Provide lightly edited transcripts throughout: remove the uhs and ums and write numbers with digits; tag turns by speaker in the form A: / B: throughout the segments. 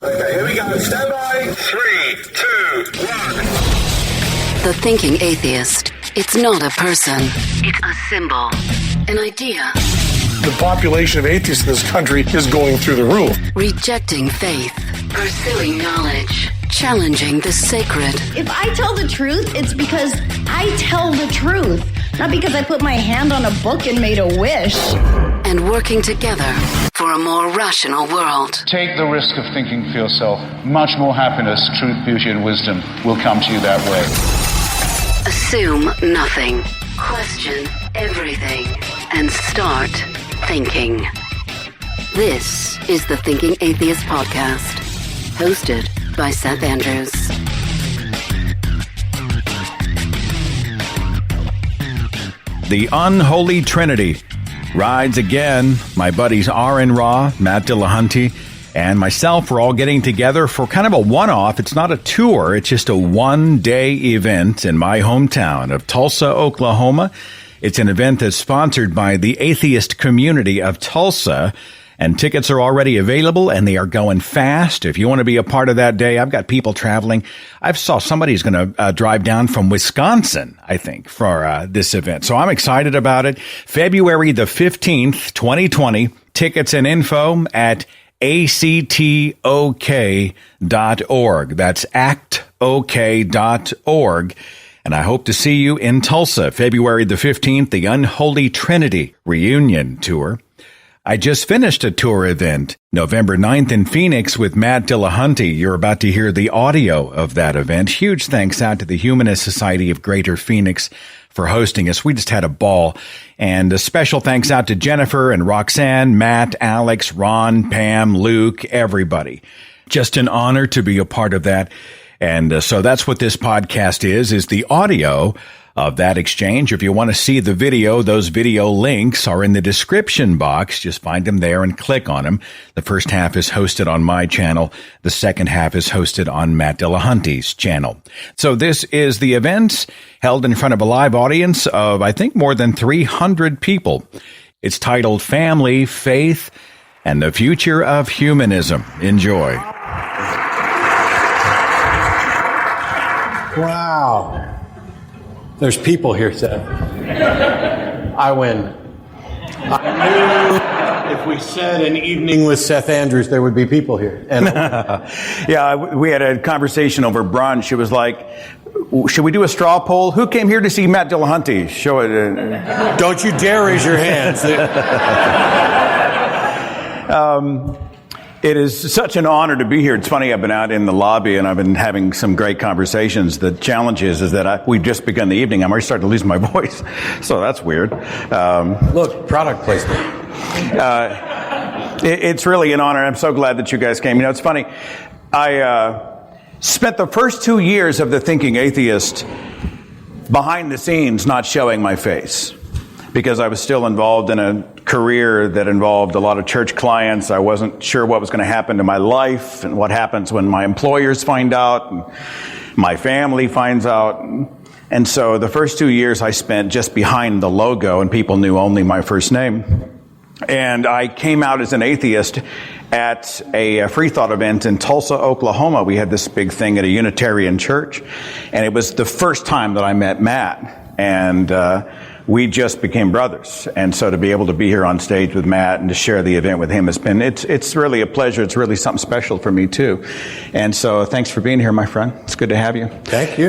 A: Okay, here we go. Stand by. 3, 2, 1.
B: The thinking atheist. It's not a person. It's a symbol. An idea.
C: The population of atheists in this country is going through the roof.
B: Rejecting faith. Pursuing knowledge. Challenging the sacred.
D: If I tell the truth, it's because I tell the truth. Not because I put my hand on a book and made a wish.
B: And working together for a more rational world.
E: Take the risk of thinking for yourself. Much more happiness, truth, beauty, and wisdom will come to you that way.
B: Assume nothing. Question everything. And start thinking. This is the Thinking Atheist Podcast. Hosted by Seth Andrews.
F: The Unholy Trinity rides again. My buddies Aaron Ra, Matt Dillahunty, and myself are all getting together for kind of a one-off. It's not a tour. It's just a one-day event in my hometown of Tulsa, Oklahoma. It's an event that's sponsored by the atheist community of Tulsa. And tickets are already available, and they are going fast. If you want to be a part of that day, I've got people traveling. I saw somebody's going to drive down from Wisconsin, I think, for this event. So I'm excited about it. February the 15th, 2020. Tickets and info at actok.org. That's actok.org. And I hope to see you in Tulsa, February the 15th, the Unholy Trinity Reunion Tour. I just finished a tour event, November 9th in Phoenix with Matt Dillahunty. You're about to hear the audio of that event. Huge thanks out to the Humanist Society of Greater Phoenix for hosting us. We just had a ball. And a special thanks out to Jennifer and Roxanne, Matt, Alex, Ron, Pam, Luke, everybody. Just an honor to be a part of that. And so that's what this podcast is the audio of that exchange. If you want to see the video, those video links are in the description box. Just find them there and click on them. The first half is hosted on my channel. The second half is hosted on Matt Dillahunty's channel. So this is the event held in front of a live audience of, I think, more than 300 people. It's titled Family, Faith, and the Future of Humanism. Enjoy.
G: Wow. There's people here, Seth. I win. I knew if we said an evening with Seth Andrews, there would be people here. And
F: yeah, we had a conversation over brunch. It was like, should we do a straw poll? Who came here to see Matt Dillahunty? Show it.
G: Don't you dare raise your hands.
F: It is such an honor to be here. It's funny, I've been out in the lobby and I've been having some great conversations. The challenge is that we've just begun the evening. I'm already starting to lose my voice. So that's weird.
G: Look, product placement.
F: It's really an honor. I'm so glad that you guys came. You know, it's funny. I spent the first 2 years of the Thinking Atheist behind the scenes not showing my face, because I was still involved in a career that involved a lot of church clients. I wasn't sure what was going to happen to my life and what happens when my employers find out and my family finds out. And so the first 2 years I spent just behind the logo, and people knew only my first name. And I came out as an atheist at a free thought event in Tulsa, Oklahoma. We had this big thing at a Unitarian church, and it was the first time that I met Matt. And we just became brothers. And so to be able to be here on stage with Matt and to share the event with him has been, it's really a pleasure. It's really something special for me too. And so thanks for being here, my friend. It's good to have you.
G: Thank you.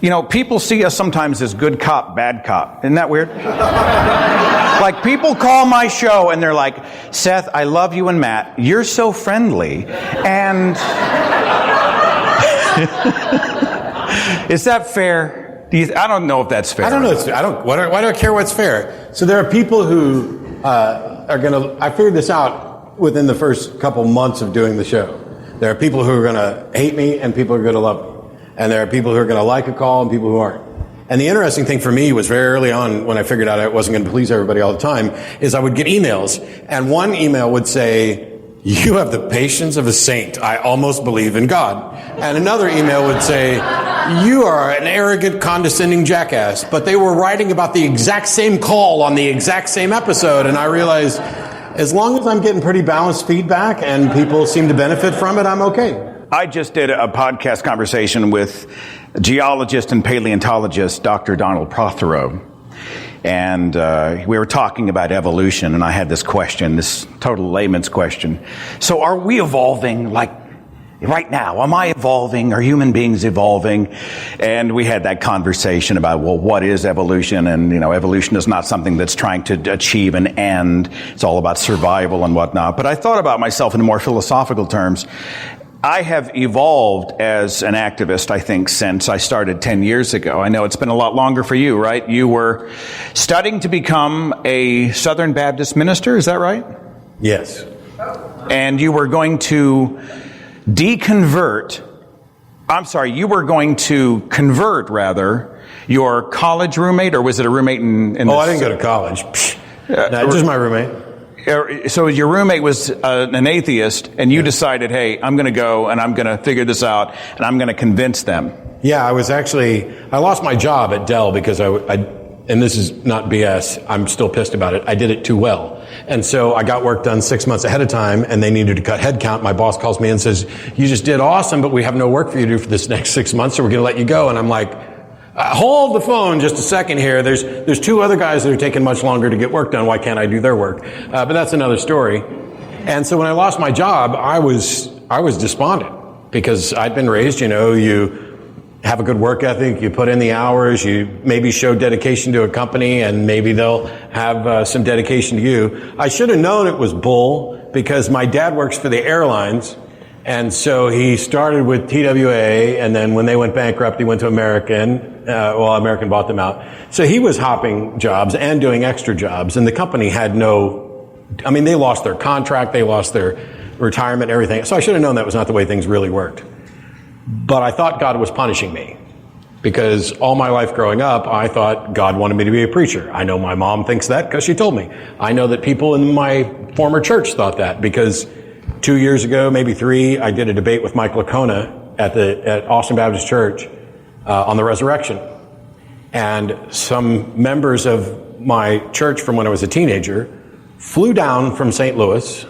F: You know, people see us sometimes as good cop, bad cop. Isn't that weird? Like, people call my show and they're like, Seth, I love you and Matt. You're so friendly. And is that fair? I don't know if that's fair.
G: I don't know. Why do I care what's fair? So there are people who are going to, I figured this out within the first couple months of doing the show. There are people who are going to hate me and people who are going to love me. And there are people who are going to like a call and people who aren't. And the interesting thing for me was very early on, when I figured out I wasn't going to please everybody all the time, is I would get emails, and one email would say, "You have the patience of a saint. I almost believe in God." And another email would say, "You are an arrogant, condescending jackass." But they were writing about the exact same call on the exact same episode, and I realized As long as I'm getting pretty balanced feedback and people seem to benefit from it, I'm okay.
F: I just did a podcast conversation with geologist and paleontologist Dr. Donald Prothero. And we were talking about evolution, and I had this question, this total layman's question. So are we evolving like right now? Am I evolving? Are human beings evolving? And we had that conversation about, well, what is evolution? And, evolution is not something that's trying to achieve an end. It's all about survival and whatnot. But I thought about myself in more philosophical terms. I have evolved as an activist, I think, since I started 10 years ago. I know it's been a lot longer for you, right? You were studying to become a Southern Baptist minister, is that right?
G: Yes.
F: And you were going to you were going to convert, rather, your college roommate, or was it a roommate in
G: I didn't go to college. Just my roommate.
F: So your roommate was an atheist, and you decided, hey, I'm going to go, and I'm going to figure this out, and I'm going to convince them.
G: Yeah, I lost my job at Dell because and this is not BS, I'm still pissed about it. I did it too well. And so I got work done 6 months ahead of time, and they needed to cut headcount. My boss calls me and says, you just did awesome, but we have no work for you to do for this next 6 months, so we're going to let you go. And I'm like, hold the phone just a second here. There's two other guys that are taking much longer to get work done. Why can't I do their work? But that's another story. And so when I lost my job, I was despondent because I'd been raised, you have a good work ethic, you put in the hours, you maybe show dedication to a company, and maybe they'll have some dedication to you. I should have known it was bull because my dad works for the airlines. And so he started with TWA, and then when they went bankrupt, he went to American. American bought them out. So he was hopping jobs and doing extra jobs, and the company had they lost their contract, they lost their retirement, everything. So I should have known that was not the way things really worked. But I thought God was punishing me because all my life growing up, I thought God wanted me to be a preacher. I know my mom thinks that because she told me. I know that people in my former church thought that because 2 years ago, maybe 3, I did a debate with Mike Lacona at Austin Baptist Church on the resurrection. And some members of my church from when I was a teenager flew down from St. Louis.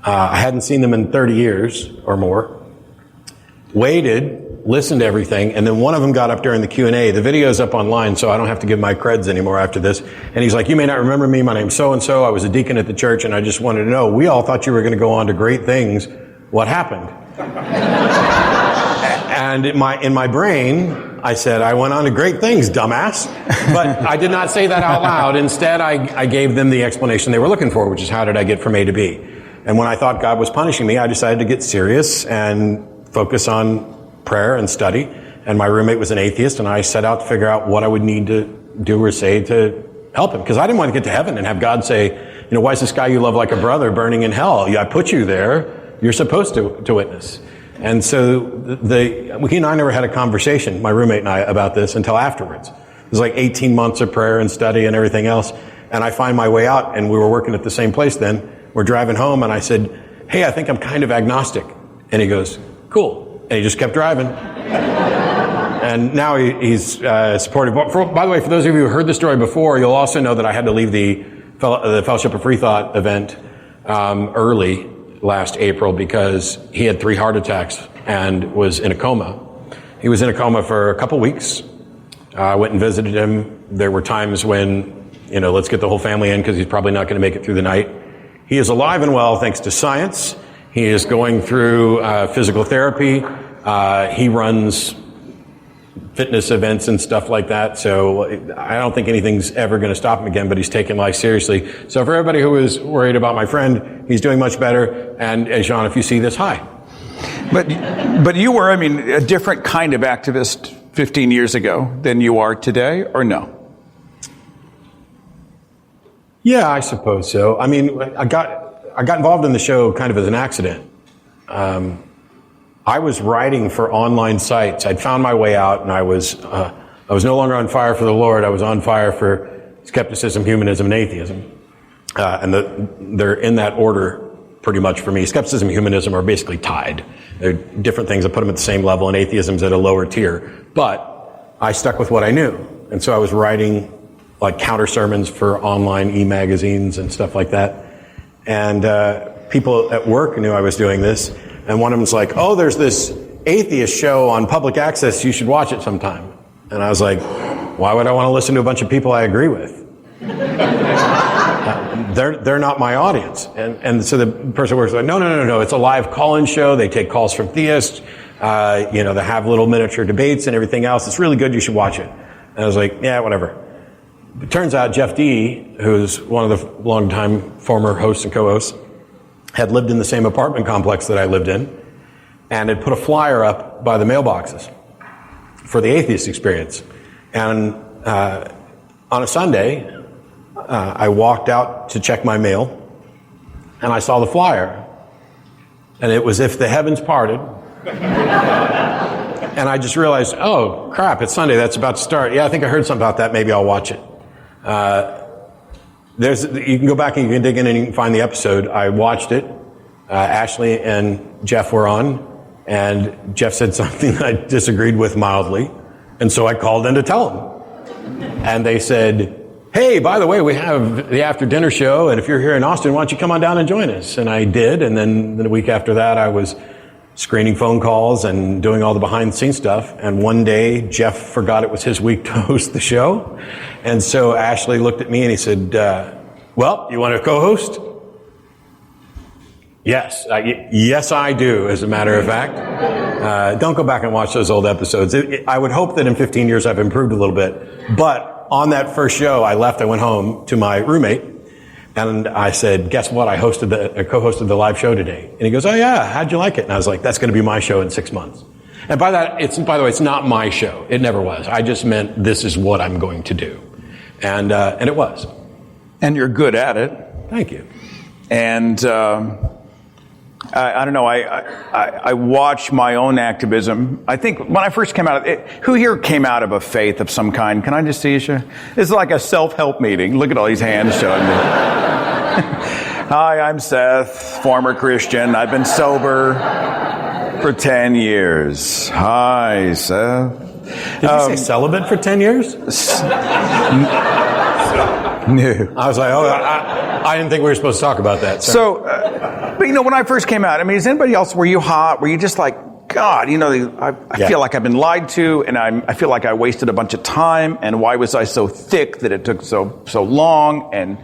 G: I hadn't seen them in 30 years or more. Waited, listened to everything, and then one of them got up during the Q&A. The video's up online, so I don't have to give my creds anymore after this. And he's like, you may not remember me, my name's so-and-so, I was a deacon at the church, and I just wanted to know, we all thought you were going to go on to great things. What happened? And in my brain, I said, I went on to great things, dumbass. But I did not say that out loud. Instead, I gave them the explanation they were looking for, which is how did I get from A to B? And when I thought God was punishing me, I decided to get serious and focus on prayer and study. And my roommate was an atheist, and I set out to figure out what I would need to do or say to help him. Because I didn't want to get to heaven and have God say, why is this guy you love like a brother burning in hell? I put you there. You're supposed to witness. And so he and I never had a conversation, my roommate and I, about this until afterwards. It was like 18 months of prayer and study and everything else. And I find my way out, and we were working at the same place then. We're driving home, and I said, hey, I think I'm kind of agnostic. And he goes, cool. And he just kept driving. And now he's supportive. By the way, for those of you who heard the story before, you'll also know that I had to leave the Fellowship of Free Thought event early last April because he had 3 heart attacks and was in a coma. He was in a coma for a couple weeks. I went and visited him. There were times when, let's get the whole family in because he's probably not going to make it through the night. He is alive and well thanks to science. He is going through physical therapy. He runs fitness events and stuff like that. So I don't think anything's ever going to stop him again, but he's taking life seriously. So for everybody who is worried about my friend, he's doing much better. And Jean, if you see this, hi.
F: But you were, a different kind of activist 15 years ago than you are today, or no?
G: Yeah, I suppose so. I got involved in the show kind of as an accident. I was writing for online sites. I'd found my way out, and I was no longer on fire for the Lord. I was on fire for skepticism, humanism, and atheism. They're in that order pretty much for me. Skepticism and humanism are basically tied. They're different things that put them at the same level, and atheism's at a lower tier. But I stuck with what I knew. And so I was writing like counter sermons for online e-magazines and stuff like that. And people at work knew I was doing this. And one of them was like, oh, there's this atheist show on public access. You should watch it sometime. And I was like, why would I want to listen to a bunch of people I agree with? They're not my audience. And so the person works like, no. It's a live call-in show. They take calls from theists. They have little miniature debates and everything else. It's really good. You should watch it. And I was like, yeah, whatever. It turns out Jeff D., who's one of the longtime former hosts and co-hosts, had lived in the same apartment complex that I lived in and had put a flyer up by the mailboxes for the atheist experience. And on a Sunday, I walked out to check my mail, and I saw the flyer, and it was if the heavens parted. And I just realized, oh, crap, it's Sunday. That's about to start. Yeah, I think I heard something about that. Maybe I'll watch it. You can go back and you can dig in and you can find the episode. I watched it. Ashley and Jeff were on, and Jeff said something that I disagreed with mildly, and so I called in to tell them. And they said, hey, by the way, we have the after dinner show, and if you're here in Austin, why don't you come on down and join us? And I did, and then the week after that, I was screening phone calls and doing all the behind-the-scenes stuff. And one day, Jeff forgot it was his week to host the show. And so Ashley looked at me and he said, well, you want to co-host? Yes. Yes, I do, as a matter of fact. Don't go back and watch those old episodes. I would hope that in 15 years I've improved a little bit. But on that first show, I went home to my roommate, and I said, guess what? I co-hosted the live show today. And he goes, oh yeah, how'd you like it? And I was like, that's going to be my show in 6 months. And by the way, it's not my show. It never was. I just meant this is what I'm going to do. And it was.
F: And you're good at it.
G: Thank you.
F: And I don't know. I watch my own activism. I think when I first came out, who here came out of a faith of some kind? Can I just see you? This is like a self-help meeting. Look at all these hands showing me. Hi, I'm Seth, former Christian. I've been sober for 10 years. Hi, Seth.
G: Did you say celibate for 10 years?
F: No.
G: I was like, I didn't think we were supposed to talk about that.
F: But when I first came out, is anybody else, were you hot? Were you just like, God, I feel like I've been lied to, and I feel like I wasted a bunch of time, and why was I so thick that it took so long, and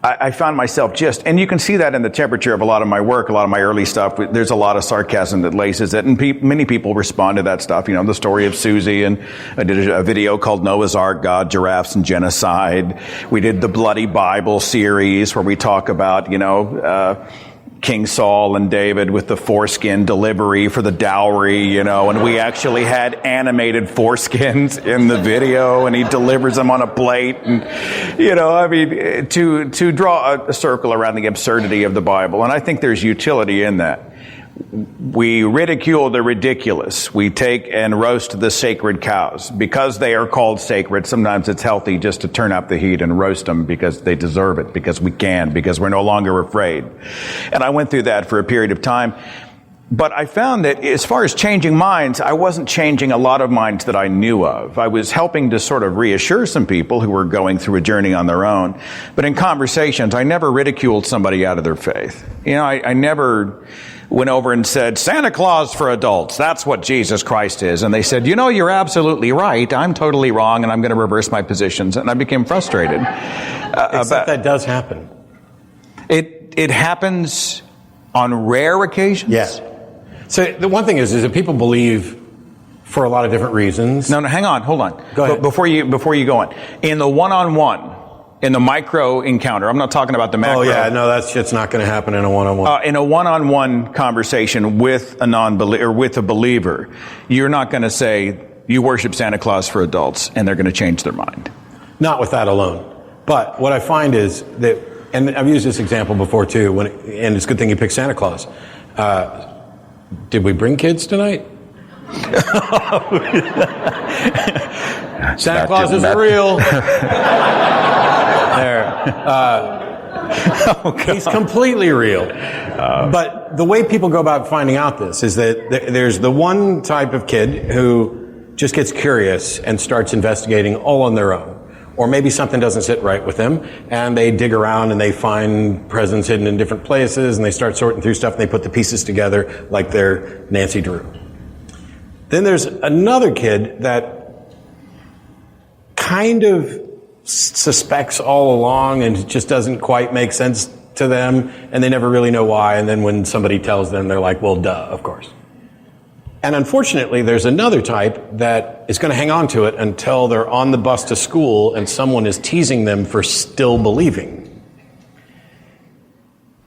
F: I found myself and you can see that in the temperature of a lot of my work, a lot of my early stuff. There's a lot of sarcasm that laces it, and many people respond to that stuff. The story of Susie, and I did a video called Noah's Ark, God, Giraffes, and Genocide. We did the Bloody Bible series where we talk about, King Saul and David with the foreskin delivery for the dowry, and we actually had animated foreskins in the video, and he delivers them on a plate, and, to draw a circle around the absurdity of the Bible. And I think there's utility in that. We ridicule the ridiculous. We take and roast the sacred cows. Because they are called sacred, sometimes it's healthy just to turn up the heat and roast them because they deserve it, because we can, because we're no longer afraid. And I went through that for a period of time. But I found that as far as changing minds, I wasn't changing a lot of minds that I knew of. I was helping to sort of reassure some people who were going through a journey on their own. But in conversations, I never ridiculed somebody out of their faith. I never went over and said, Santa Claus for adults, that's what Jesus Christ is. And they said, you're absolutely right. I'm totally wrong, and I'm going to reverse my positions. And I became frustrated.
G: Except that does happen.
F: It happens on rare occasions?
G: Yes. So the one thing is that people believe for a lot of different reasons.
F: No, hang on, hold on.
G: Go ahead.
F: Before you go on. In the one-on-one, in the micro encounter, I'm not talking about the macro.
G: Oh yeah, no, that shit's not going to happen in a one-on-one.
F: In a one-on-one conversation with a non-believer, or with a believer, you're not going to say, you worship Santa Claus for adults, and they're going to change their mind.
G: Not with that alone. But what I find is that, and I've used this example before too, and it's a good thing you picked Santa Claus. Did we bring kids tonight? Santa Claus isn't real. He's completely real. But the way people go about finding out this is that there's the one type of kid who just gets curious and starts investigating all on their own. Or maybe something doesn't sit right with them, and they dig around and they find presents hidden in different places, and they start sorting through stuff, and they put the pieces together like they're Nancy Drew. Then there's another kid that kind of suspects all along, and it just doesn't quite make sense to them, and they never really know why, and then when somebody tells them, they're like, well, duh, of course. And unfortunately, there's another type that is going to hang on to it until they're on the bus to school and someone is teasing them for still believing.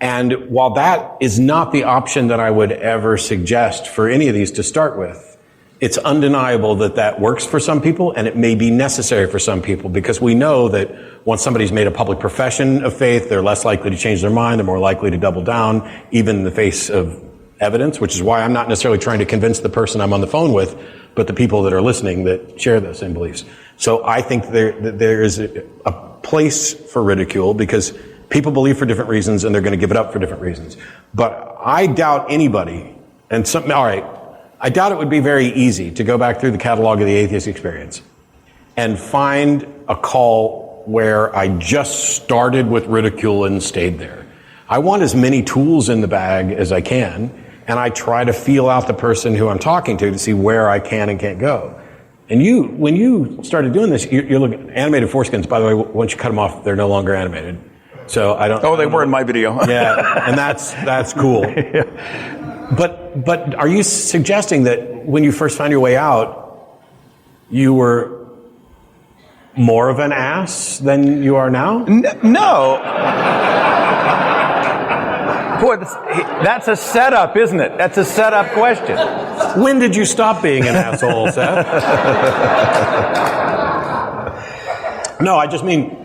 G: And while that is not the option that I would ever suggest for any of these to start with, it's undeniable that that works for some people, and it may be necessary for some people, because we know that once somebody's made a public profession of faith, they're less likely to change their mind, they're more likely to double down, even in the face of evidence, which is why I'm not necessarily trying to convince the person I'm on the phone with, but the people that are listening that share those same beliefs. So I think there is a place for ridicule, because people believe for different reasons and they're going to give it up for different reasons. But I doubt anybody, I doubt it would be very easy to go back through the catalog of the atheist experience and find a call where I just started with ridicule and stayed there. I want as many tools in the bag as I can, and I try to feel out the person who I'm talking to see where I can and can't go. And when you started doing this, you're looking, animated foreskins, by the way, once you cut them off, they're no longer animated. So I don't.
F: Oh, they were in my video.
G: Yeah, and that's cool. Yeah. But are you suggesting that when you first found your way out, you were more of an ass than you are now?
F: No. Boy, that's a setup, isn't it? That's a setup question.
G: When did you stop being an asshole, Seth? No, I just mean,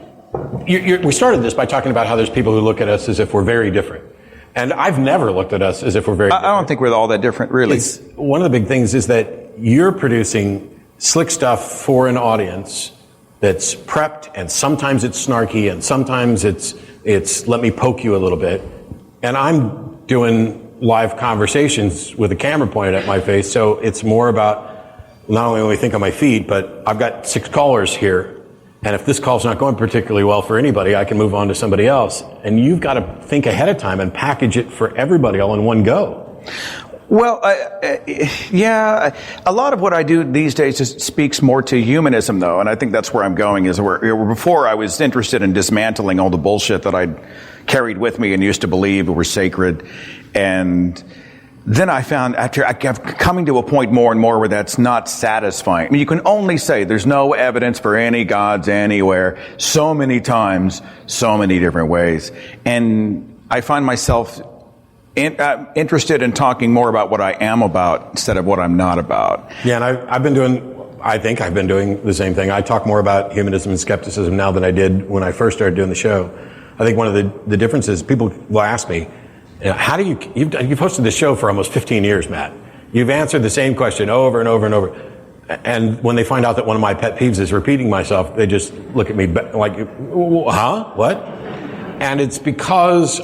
G: we started this by talking about how there's people who look at us as if we're very different. And I've never looked at us as if we're very different.
F: I don't think we're all that different, really.
G: One of the big things is that you're producing slick stuff for an audience that's prepped, and sometimes it's snarky, and sometimes it's let me poke you a little bit. And I'm doing live conversations with a camera pointed at my face, so it's more about not only when we think on my feet, but I've got 6 callers here, and if this call's not going particularly well for anybody, I can move on to somebody else. And you've got to think ahead of time and package it for everybody all in one go.
F: Well, yeah, a lot of what I do these days just speaks more to humanism, though, and I think that's where I'm going. Is where before I was interested in dismantling all the bullshit that I'd carried with me and used to believe were sacred, and then I found after I kept coming to a point more and more where that's not satisfying. I mean, you can only say there's no evidence for any gods anywhere so many times, so many different ways, and I find myself interested in talking more about what I am about instead of what I'm not about. Yeah, and I think I've been doing the same thing. I talk more about humanism and skepticism now than I did when I first started doing the show. I think one of the differences, people will ask me, how do you've hosted this show for almost 15 years, Matt. You've answered the same question over and over and over. And when they find out that one of my pet peeves is repeating myself, they just look at me like, huh? What? And it's because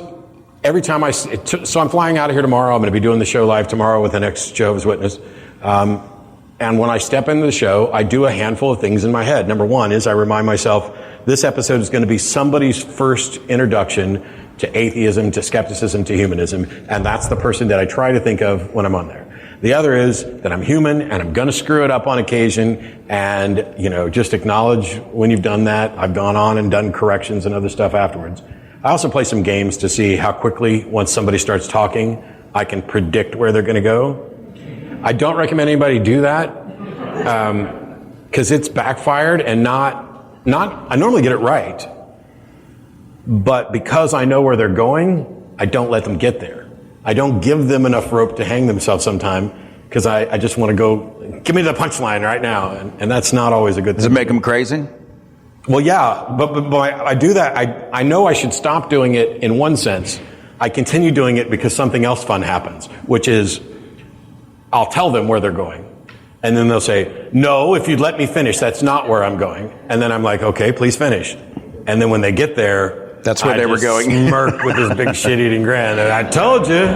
F: every time so I'm flying out of here tomorrow. I'm going to be doing the show live tomorrow with the next Jehovah's Witness. And when I step into the show, I do a handful of things in my head. Number one is I remind myself this episode is going to be somebody's first introduction to atheism, to skepticism, to humanism. And that's the person that I try to think of when I'm on there. The other is that I'm human and I'm going to screw it up on occasion. And, just acknowledge when you've done that. I've gone on and done corrections and other stuff afterwards. I also play some games to see how quickly, once somebody starts talking, I can predict where they're going to go. I don't recommend anybody do that, because it's backfired and I normally get it right, but because I know where they're going, I don't let them get there. I don't give them enough rope to hang themselves sometime, because I just want to go, give me the punchline right now, and that's not always a good thing. Does it make them crazy?
G: Well, yeah, but I do that. I know I should stop doing it in one sense. I continue doing it because something else fun happens, which is I'll tell them where they're going. And then they'll say, no, if you'd let me finish, that's not where I'm going. And then I'm like, okay, please finish. And then when they get there,
F: that's where they were going.
G: Smirk with this big shit-eating grin. And I told you.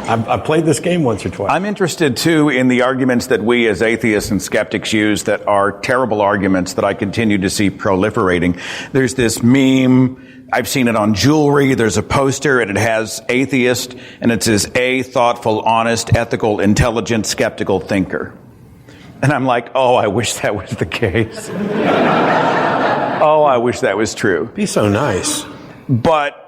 G: I've played this game once or twice.
F: I'm interested, too, in the arguments that we as atheists and skeptics use that are terrible arguments that I continue to see proliferating. There's this meme, I've seen it on jewelry, there's a poster, and it has atheist, and it says, a thoughtful, honest, ethical, intelligent, skeptical thinker. And I'm like, oh, I wish that was the case. Oh, I wish that was true.
G: Be so nice.
F: But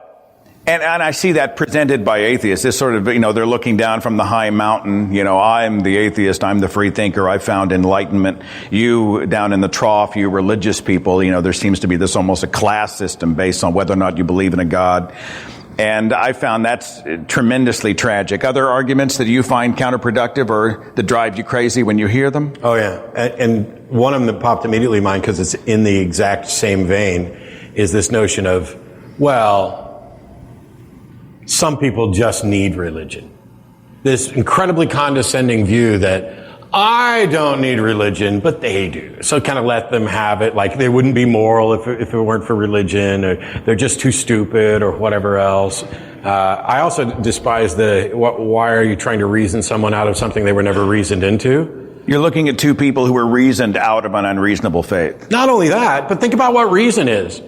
F: And I see that presented by atheists. This sort of, they're looking down from the high mountain. I'm the atheist. I'm the free thinker. I found enlightenment. You down in the trough, you religious people, there seems to be this almost a class system based on whether or not you believe in a God. And I found that's tremendously tragic. Other arguments that you find counterproductive or that drive you crazy when you hear them?
G: Oh, yeah. And one of them that popped immediately in mind, because it's in the exact same vein, is this notion of, some people just need religion. This incredibly condescending view that I don't need religion, but they do. So kind of let them have it, like they wouldn't be moral if it weren't for religion, or they're just too stupid, or whatever else. I also despise why are you trying to reason someone out of something they were never reasoned into?
F: You're looking at two people who were reasoned out of an unreasonable faith.
G: Not only that, but think about what reason is.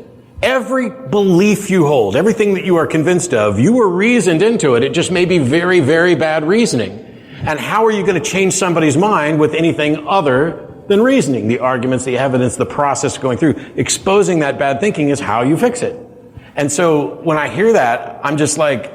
G: Every belief you hold, everything that you are convinced of, you were reasoned into it. It just may be very, very bad reasoning. And how are you going to change somebody's mind with anything other than reasoning? The arguments, the evidence, the process going through. Exposing that bad thinking is how you fix it. And so when I hear that, I'm just like,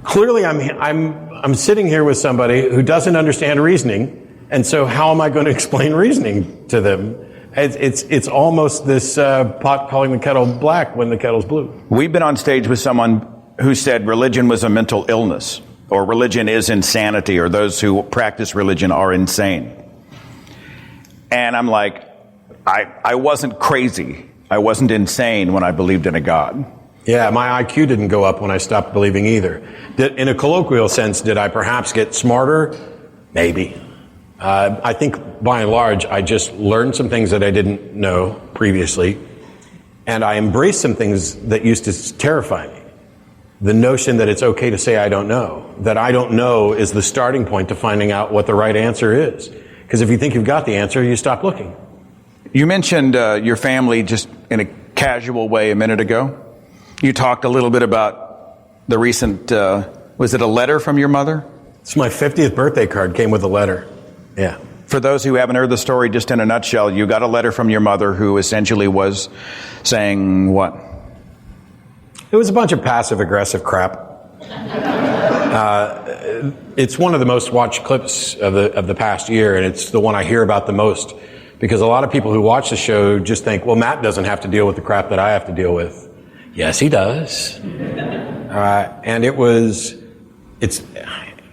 G: clearly I'm sitting here with somebody who doesn't understand reasoning. And so how am I going to explain reasoning to them? It's almost this pot calling the kettle black when the kettle's blue.
F: We've been on stage with someone who said religion was a mental illness, or religion is insanity, or those who practice religion are insane. And I'm like, I wasn't crazy. I wasn't insane when I believed in a God.
G: Yeah, my IQ didn't go up when I stopped believing either. In a colloquial sense, did I perhaps get smarter? Maybe. I think, by and large, I just learned some things that I didn't know previously, and I embraced some things that used to terrify me. The notion that it's okay to say I don't know, that I don't know is the starting point to finding out what the right answer is. Because if you think you've got the answer, you stop looking.
F: You mentioned your family just in a casual way a minute ago. You talked a little bit about the recent, was it a letter from your mother?
G: It's my 50th birthday card, came with a letter. Yeah.
F: For those who haven't heard the story, just in a nutshell, you got a letter from your mother who essentially was saying what?
G: It was a bunch of passive-aggressive crap. It's one of the most watched clips of the past year, and it's the one I hear about the most, because a lot of people who watch the show just think, well, Matt doesn't have to deal with the crap that I have to deal with. Yes, he does. And it's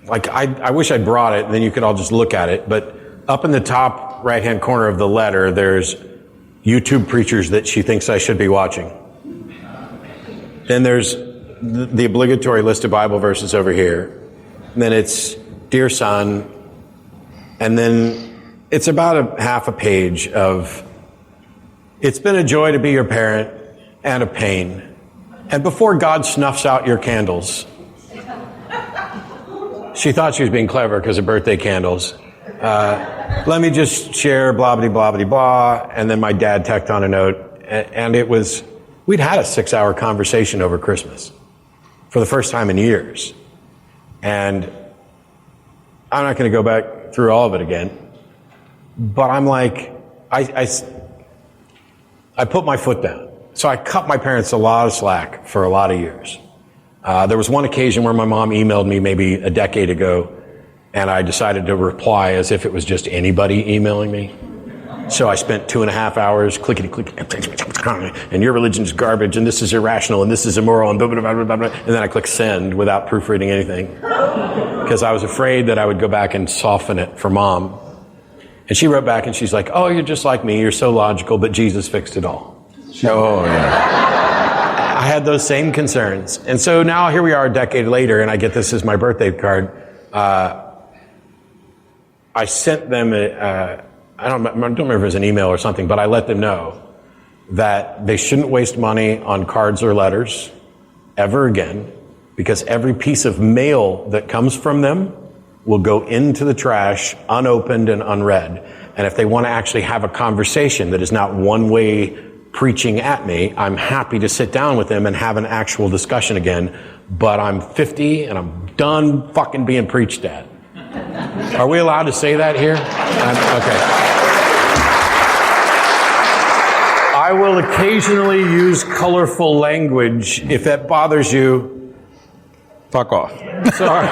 G: like, I wish I brought it, and then you could all just look at it, but up in the top right-hand corner of the letter, there's YouTube preachers that she thinks I should be watching. Then there's the obligatory list of Bible verses over here. And then it's Dear Son. And then it's about half a page of, it's been a joy to be your parent and a pain. And before God snuffs out your candles. She thought she was being clever because of birthday candles. Let me just share blah, blah, blah, blah, blah. And then my dad tacked on a note. And it was, we'd had a 6-hour conversation over Christmas for the first time in years. And I'm not going to go back through all of it again. But I'm like, I put my foot down. So I cut my parents a lot of slack for a lot of years. There was one occasion where my mom emailed me maybe a decade ago, and I decided to reply as if it was just anybody emailing me. So I spent 2.5 hours clickety, and your religion is garbage, and this is irrational, and this is immoral, and blah, blah, blah, blah, blah. And then I clicked send without proofreading anything, because I was afraid that I would go back and soften it for Mom. And she wrote back, and she's like, oh, you're just like me, you're so logical, but Jesus fixed it all. Oh, yeah. I had those same concerns. And so now here we are a decade later, and I get this as my birthday card. I sent them I don't remember if it was an email or something, but I let them know that they shouldn't waste money on cards or letters ever again, because every piece of mail that comes from them will go into the trash unopened and unread. And if they want to actually have a conversation that is not one-way preaching at me, I'm happy to sit down with them and have an actual discussion again. But I'm 50 and I'm done fucking being preached at. Are we allowed to say that here? Okay. I will occasionally use colorful language. If that bothers you, fuck off. Sorry.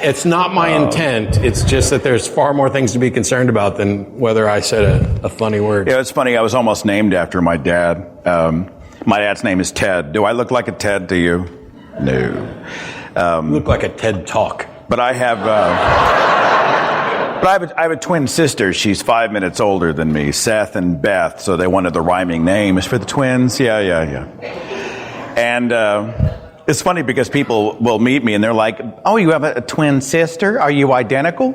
G: It's not my intent. It's just that there's far more things to be concerned about than whether I said a funny word.
F: Yeah, it's funny. I was almost named after my dad. My dad's name is Ted. Do I look like a Ted to you? No.
G: You look like a TED Talk.
F: But I have a twin sister. She's 5 minutes older than me, Seth and Beth. So they wanted the rhyming names for the twins. Yeah. And it's funny because people will meet me and they're like, "Oh, you have a twin sister? Are you identical?"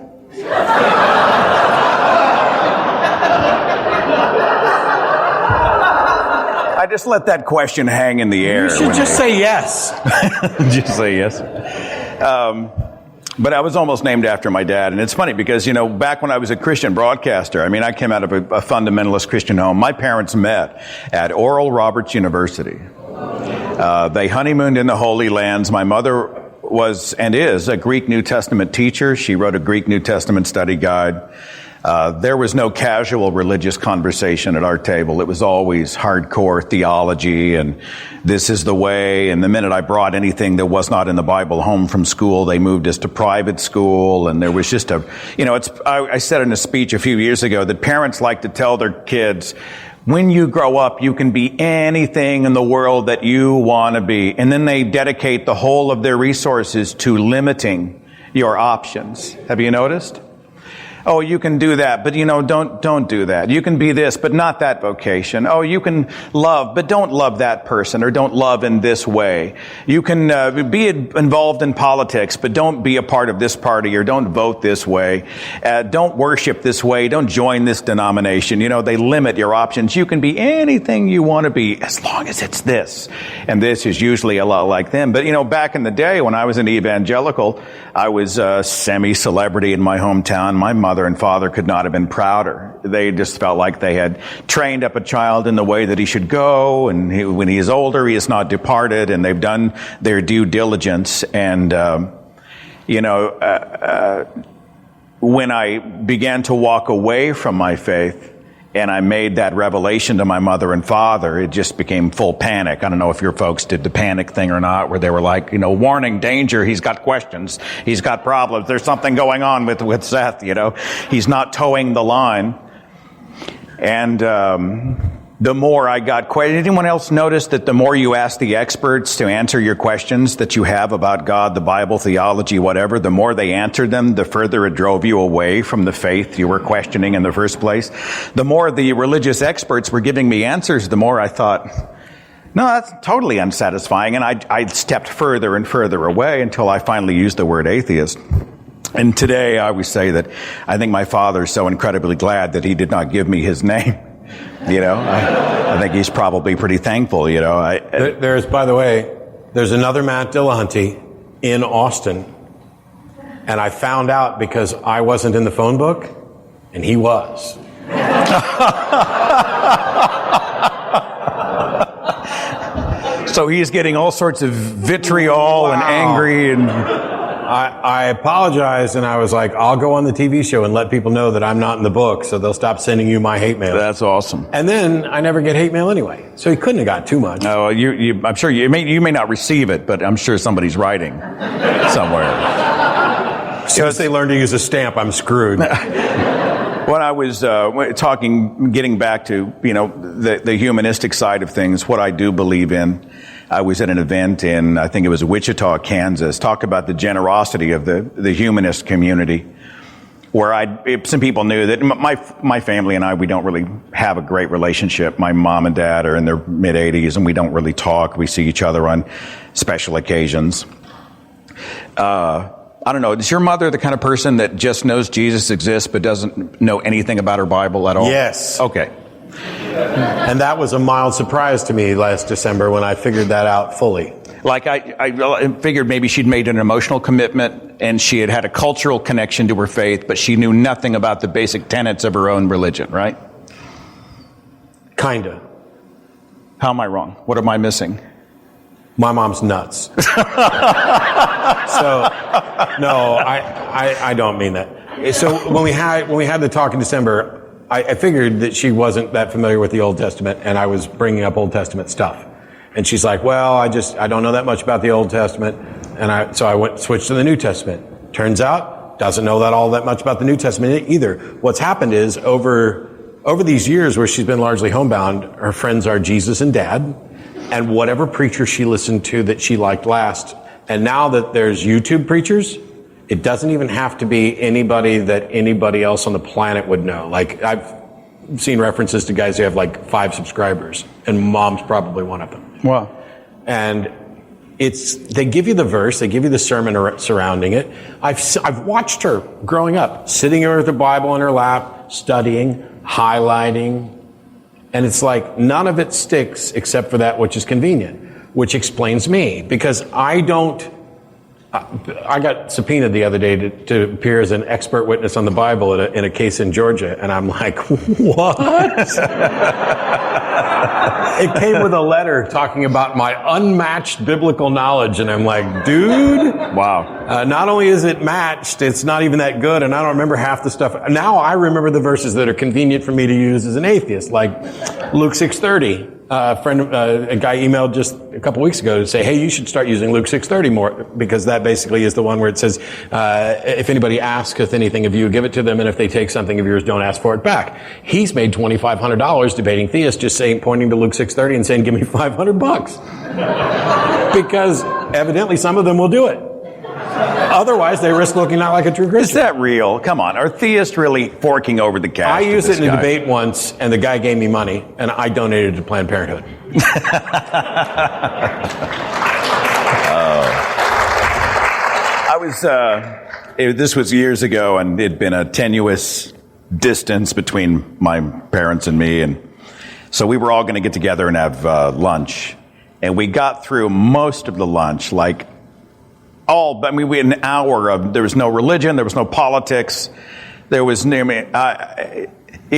F: I just let that question hang in the air.
G: You should just say yes.
F: Just say yes. But I was almost named after my dad. And it's funny because, back when I was a Christian broadcaster, I came out of a fundamentalist Christian home. My parents met at Oral Roberts University. They honeymooned in the Holy Lands. My mother was and is a Greek New Testament teacher. She wrote a Greek New Testament study guide. There was no casual religious conversation at our table. It was always hardcore theology and this is the way. And the minute I brought anything that was not in the Bible home from school, they moved us to private school. And there was just I said in a speech a few years ago that parents like to tell their kids, when you grow up, you can be anything in the world that you want to be. And then they dedicate the whole of their resources to limiting your options. Have you noticed? Oh, you can do that, but don't do that. You can be this, but not that vocation. Oh, you can love, but don't love that person, or don't love in this way. You can be involved in politics, but don't be a part of this party, or don't vote this way. Don't worship this way. Don't join this denomination. They limit your options. You can be anything you want to be as long as it's this. And this is usually a lot like them. But, back in the day when I was an evangelical, I was a semi-celebrity in my hometown. My mother and father could not have been prouder. They just felt like they had trained up a child in the way that he should go, and when he is older, he is not departed, and they've done their due diligence. And, when I began to walk away from my faith, and I made that revelation to my mother and father, it just became full panic. I don't know if your folks did the panic thing or not, where they were like, warning, danger, he's got questions, he's got problems, there's something going on with Seth, he's not towing the line. And the more I got questions, anyone else notice that the more you ask the experts to answer your questions that you have about God, the Bible, theology, whatever, the more they answered them, the further it drove you away from the faith you were questioning in the first place. The more the religious experts were giving me answers, the more I thought, no, that's totally unsatisfying. And I stepped further and further away until I finally used the word atheist. And today I always say that I think my father is so incredibly glad that he did not give me his name. I think he's probably pretty thankful,
G: There's, by the way, there's another Matt Dillahunty in Austin. And I found out because I wasn't in the phone book, and he was.
F: So he's getting all sorts of vitriol and angry and...
G: I apologized, and I was like, I'll go on the TV show and let people know that I'm not in the book, so they'll stop sending you my hate mail.
F: That's awesome.
G: And then I never get hate mail anyway, so he couldn't have got too much.
F: Oh, I'm sure you may not receive it, but I'm sure somebody's writing somewhere.
G: As soon as they learn to use a stamp, I'm screwed.
F: When I was getting back to the humanistic side of things, what I do believe in. I was at an event in, I think it was Wichita, Kansas, talk about the generosity of the humanist community, where some people knew that my family and I, we don't really have a great relationship. My mom and dad are in their mid-80s, and we don't really talk. We see each other on special occasions. I don't know. Is your mother the kind of person that just knows Jesus exists but doesn't know anything about her Bible at all?
G: Yes.
F: Okay.
G: And that was a mild surprise to me last December when I figured that out fully.
F: Like I figured maybe she'd made an emotional commitment and she had a cultural connection to her faith, but she knew nothing about the basic tenets of her own religion, right?
G: Kinda.
F: How am I wrong? What am I missing?
G: My mom's nuts. So, no, I don't mean that. So when we had the talk in December, I figured that she wasn't that familiar with the Old Testament, and I was bringing up Old Testament stuff. And she's like, well, I don't know that much about the Old Testament. And so I switched to the New Testament. Turns out, doesn't know all that much about the New Testament either. What's happened is over these years where she's been largely homebound, her friends are Jesus and Dad, and whatever preacher she listened to that she liked last. And now that there's YouTube preachers, it doesn't even have to be anybody that anybody else on the planet would know. Like, I've seen references to guys who have like 5 subscribers, and Mom's probably one of them.
F: Wow.
G: And they give you the verse, they give you the sermon surrounding it. I've watched her growing up, sitting there with the Bible in her lap, studying, highlighting, and it's like none of it sticks except for that which is convenient, which explains me, because I got subpoenaed the other day to appear as an expert witness on the Bible in a case in Georgia, and I'm like, what? It came with a letter talking about my unmatched biblical knowledge, and I'm like, dude.
F: Wow.
G: Not only is it matched, it's not even that good, and I don't remember half the stuff. Now I remember the verses that are convenient for me to use as an atheist, like Luke 6:30. A guy emailed just a couple weeks ago to say, hey, you should start using Luke 6:30 more, because that basically is the one where it says, if anybody asketh anything of you, give it to them, and if they take something of yours, don't ask for it back. He's made $2,500 debating theists, just pointing to Luke 6:30 and saying, give me $500. Because evidently some of them will do it. Otherwise, they risk looking not like a true Christian.
F: Is that real? Come on. Are theists really forking over the cash?
G: I used it in a debate once, and the guy gave me money, and I donated to Planned Parenthood.
F: This was years ago, and it'd been a tenuous distance between my parents and me, and so we were all going to get together and have lunch. And we got through most of the lunch, we had an hour of, there was no religion, there was no politics, it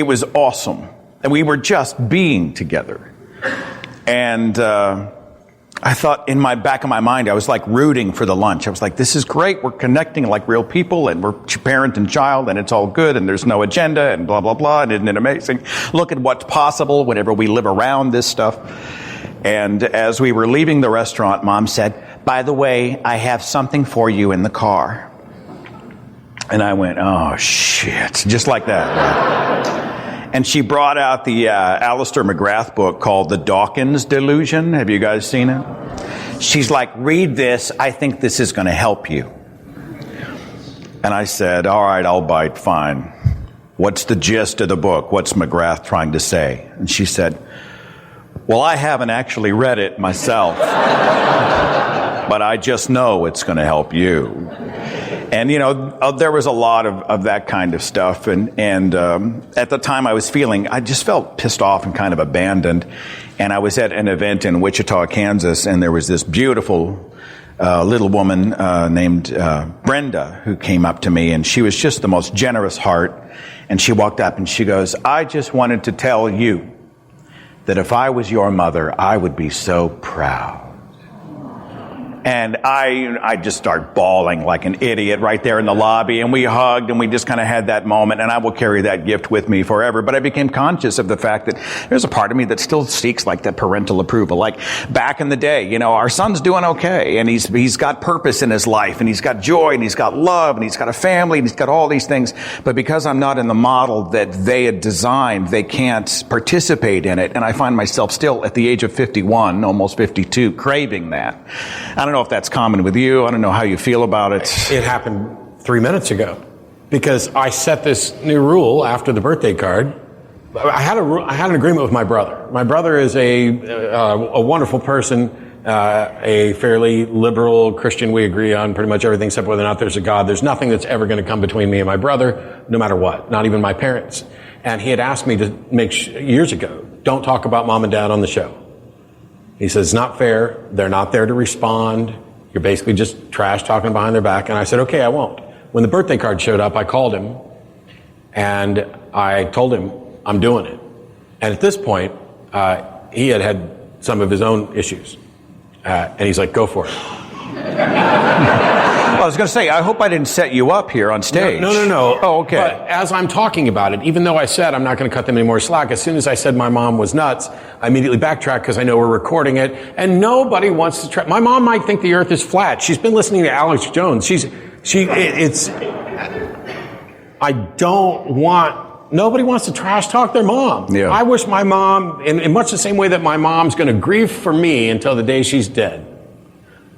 F: was awesome. And we were just being together. And I thought in my back of my mind, I was like rooting for the lunch. I was like, this is great, we're connecting like real people, and we're parent and child, and it's all good, and there's no agenda, and blah, blah, blah, and isn't it amazing? Look at what's possible whenever we live around this stuff. And as we were leaving the restaurant, Mom said, by the way, I have something for you in the car. And I went, oh, shit, just like that. And she brought out the Alistair McGrath book called The Dawkins Delusion. Have you guys seen it? She's like, read this. I think this is going to help you. And I said, all right, I'll bite, fine. What's the gist of the book? What's McGrath trying to say? And she said, well, I haven't actually read it myself, but I just know it's going to help you. And, there was a lot of that kind of stuff. And at the time I just felt pissed off and kind of abandoned. And I was at an event in Wichita, Kansas, and there was this beautiful little woman named Brenda who came up to me, and she was just the most generous heart. And she walked up and she goes, I just wanted to tell you that if I was your mother, I would be so proud. And I just start bawling like an idiot right there in the lobby, and we hugged, and we just kind of had that moment, and I will carry that gift with me forever. But I became conscious of the fact that there's a part of me that still seeks like that parental approval. Like back in the day, our son's doing okay, and he's got purpose in his life, and he's got joy, and he's got love, and he's got a family, and he's got all these things. But because I'm not in the model that they had designed, they can't participate in it. And I find myself still at the age of 51, almost 52, craving that. I don't know if that's common with you. I don't know how you feel about it.
G: It happened 3 minutes ago, because I set this new rule after the birthday card. I had an agreement with my brother. My brother is a wonderful person, a fairly liberal Christian. We agree on pretty much everything except whether or not there's a God. There's nothing that's ever going to come between me and my brother, no matter what, not even my parents. And he had asked me to years ago, don't talk about mom and dad on the show. He says, it's not fair. They're not there to respond. You're basically just trash talking behind their back. And I said, okay, I won't. When the birthday card showed up, I called him and I told him I'm doing it. And at this point, he had some of his own issues. And he's like, go for it.
F: I was going to say, I hope I didn't set you up here on stage.
G: No.
F: Oh, okay.
G: But as I'm talking about it, even though I said I'm not going to cut them any more slack, as soon as I said my mom was nuts, I immediately backtracked because I know we're recording it, and nobody wants to my mom might think the earth is flat. She's been listening to Alex Jones. Nobody wants to trash talk their mom.
F: Yeah.
G: I wish my mom, in much the same way that my mom's going to grieve for me until the day she's dead,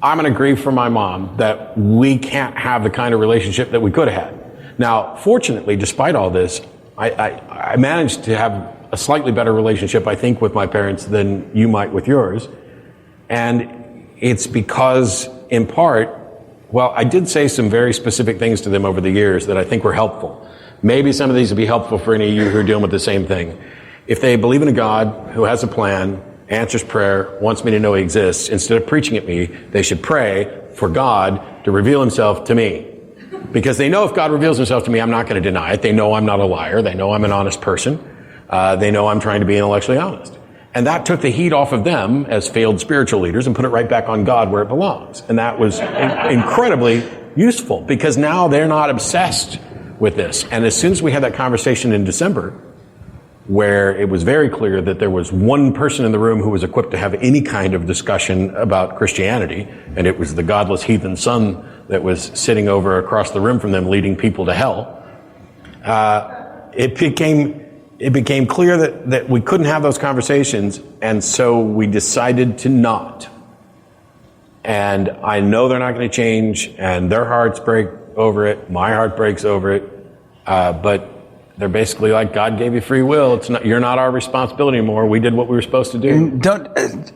G: I'm going to grieve for my mom that we can't have the kind of relationship that we could have had. Now, fortunately, despite all this, I managed to have a slightly better relationship, I think, with my parents than you might with yours. And it's because, in part, well, I did say some very specific things to them over the years that I think were helpful. Maybe some of these would be helpful for any of you who are dealing with the same thing. If they believe in a God who has a plan, answers prayer, wants me to know he exists, instead of preaching at me, they should pray for God to reveal himself to me. Because they know if God reveals himself to me, I'm not going to deny it. They know I'm not a liar. They know I'm an honest person. They know I'm trying to be intellectually honest. And that took the heat off of them as failed spiritual leaders and put it right back on God where it belongs. And that was incredibly useful because now they're not obsessed with this. And as soon as we had that conversation in December, where it was very clear that there was one person in the room who was equipped to have any kind of discussion about Christianity, and it was the godless heathen son that was sitting over across the room from them leading people to hell, it became clear that we couldn't have those conversations, and so we decided to not. And I know they're not going to change, and their hearts break over it, my heart breaks over it, but they're basically like, God gave you free will. You're not our responsibility anymore. We did what we were supposed to do.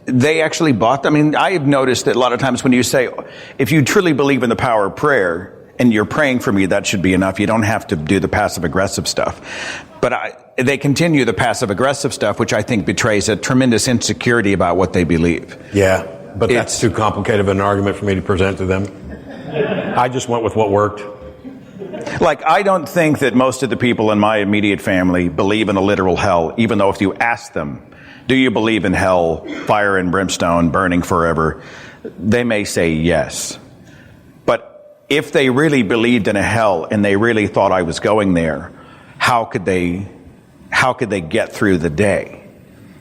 F: They actually bought them? I mean, I've noticed that a lot of times when you say, if you truly believe in the power of prayer and you're praying for me, that should be enough. You don't have to do the passive aggressive stuff. But they continue the passive aggressive stuff, which I think betrays a tremendous insecurity about what they believe.
G: Yeah, but that's too complicated of an argument for me to present to them. I just went with what worked.
F: Like, I don't think that most of the people in my immediate family believe in a literal hell, even though if you ask them, do you believe in hell, fire and brimstone, burning forever? They may say yes. But if they really believed in a hell and they really thought I was going there, how could they get through the day?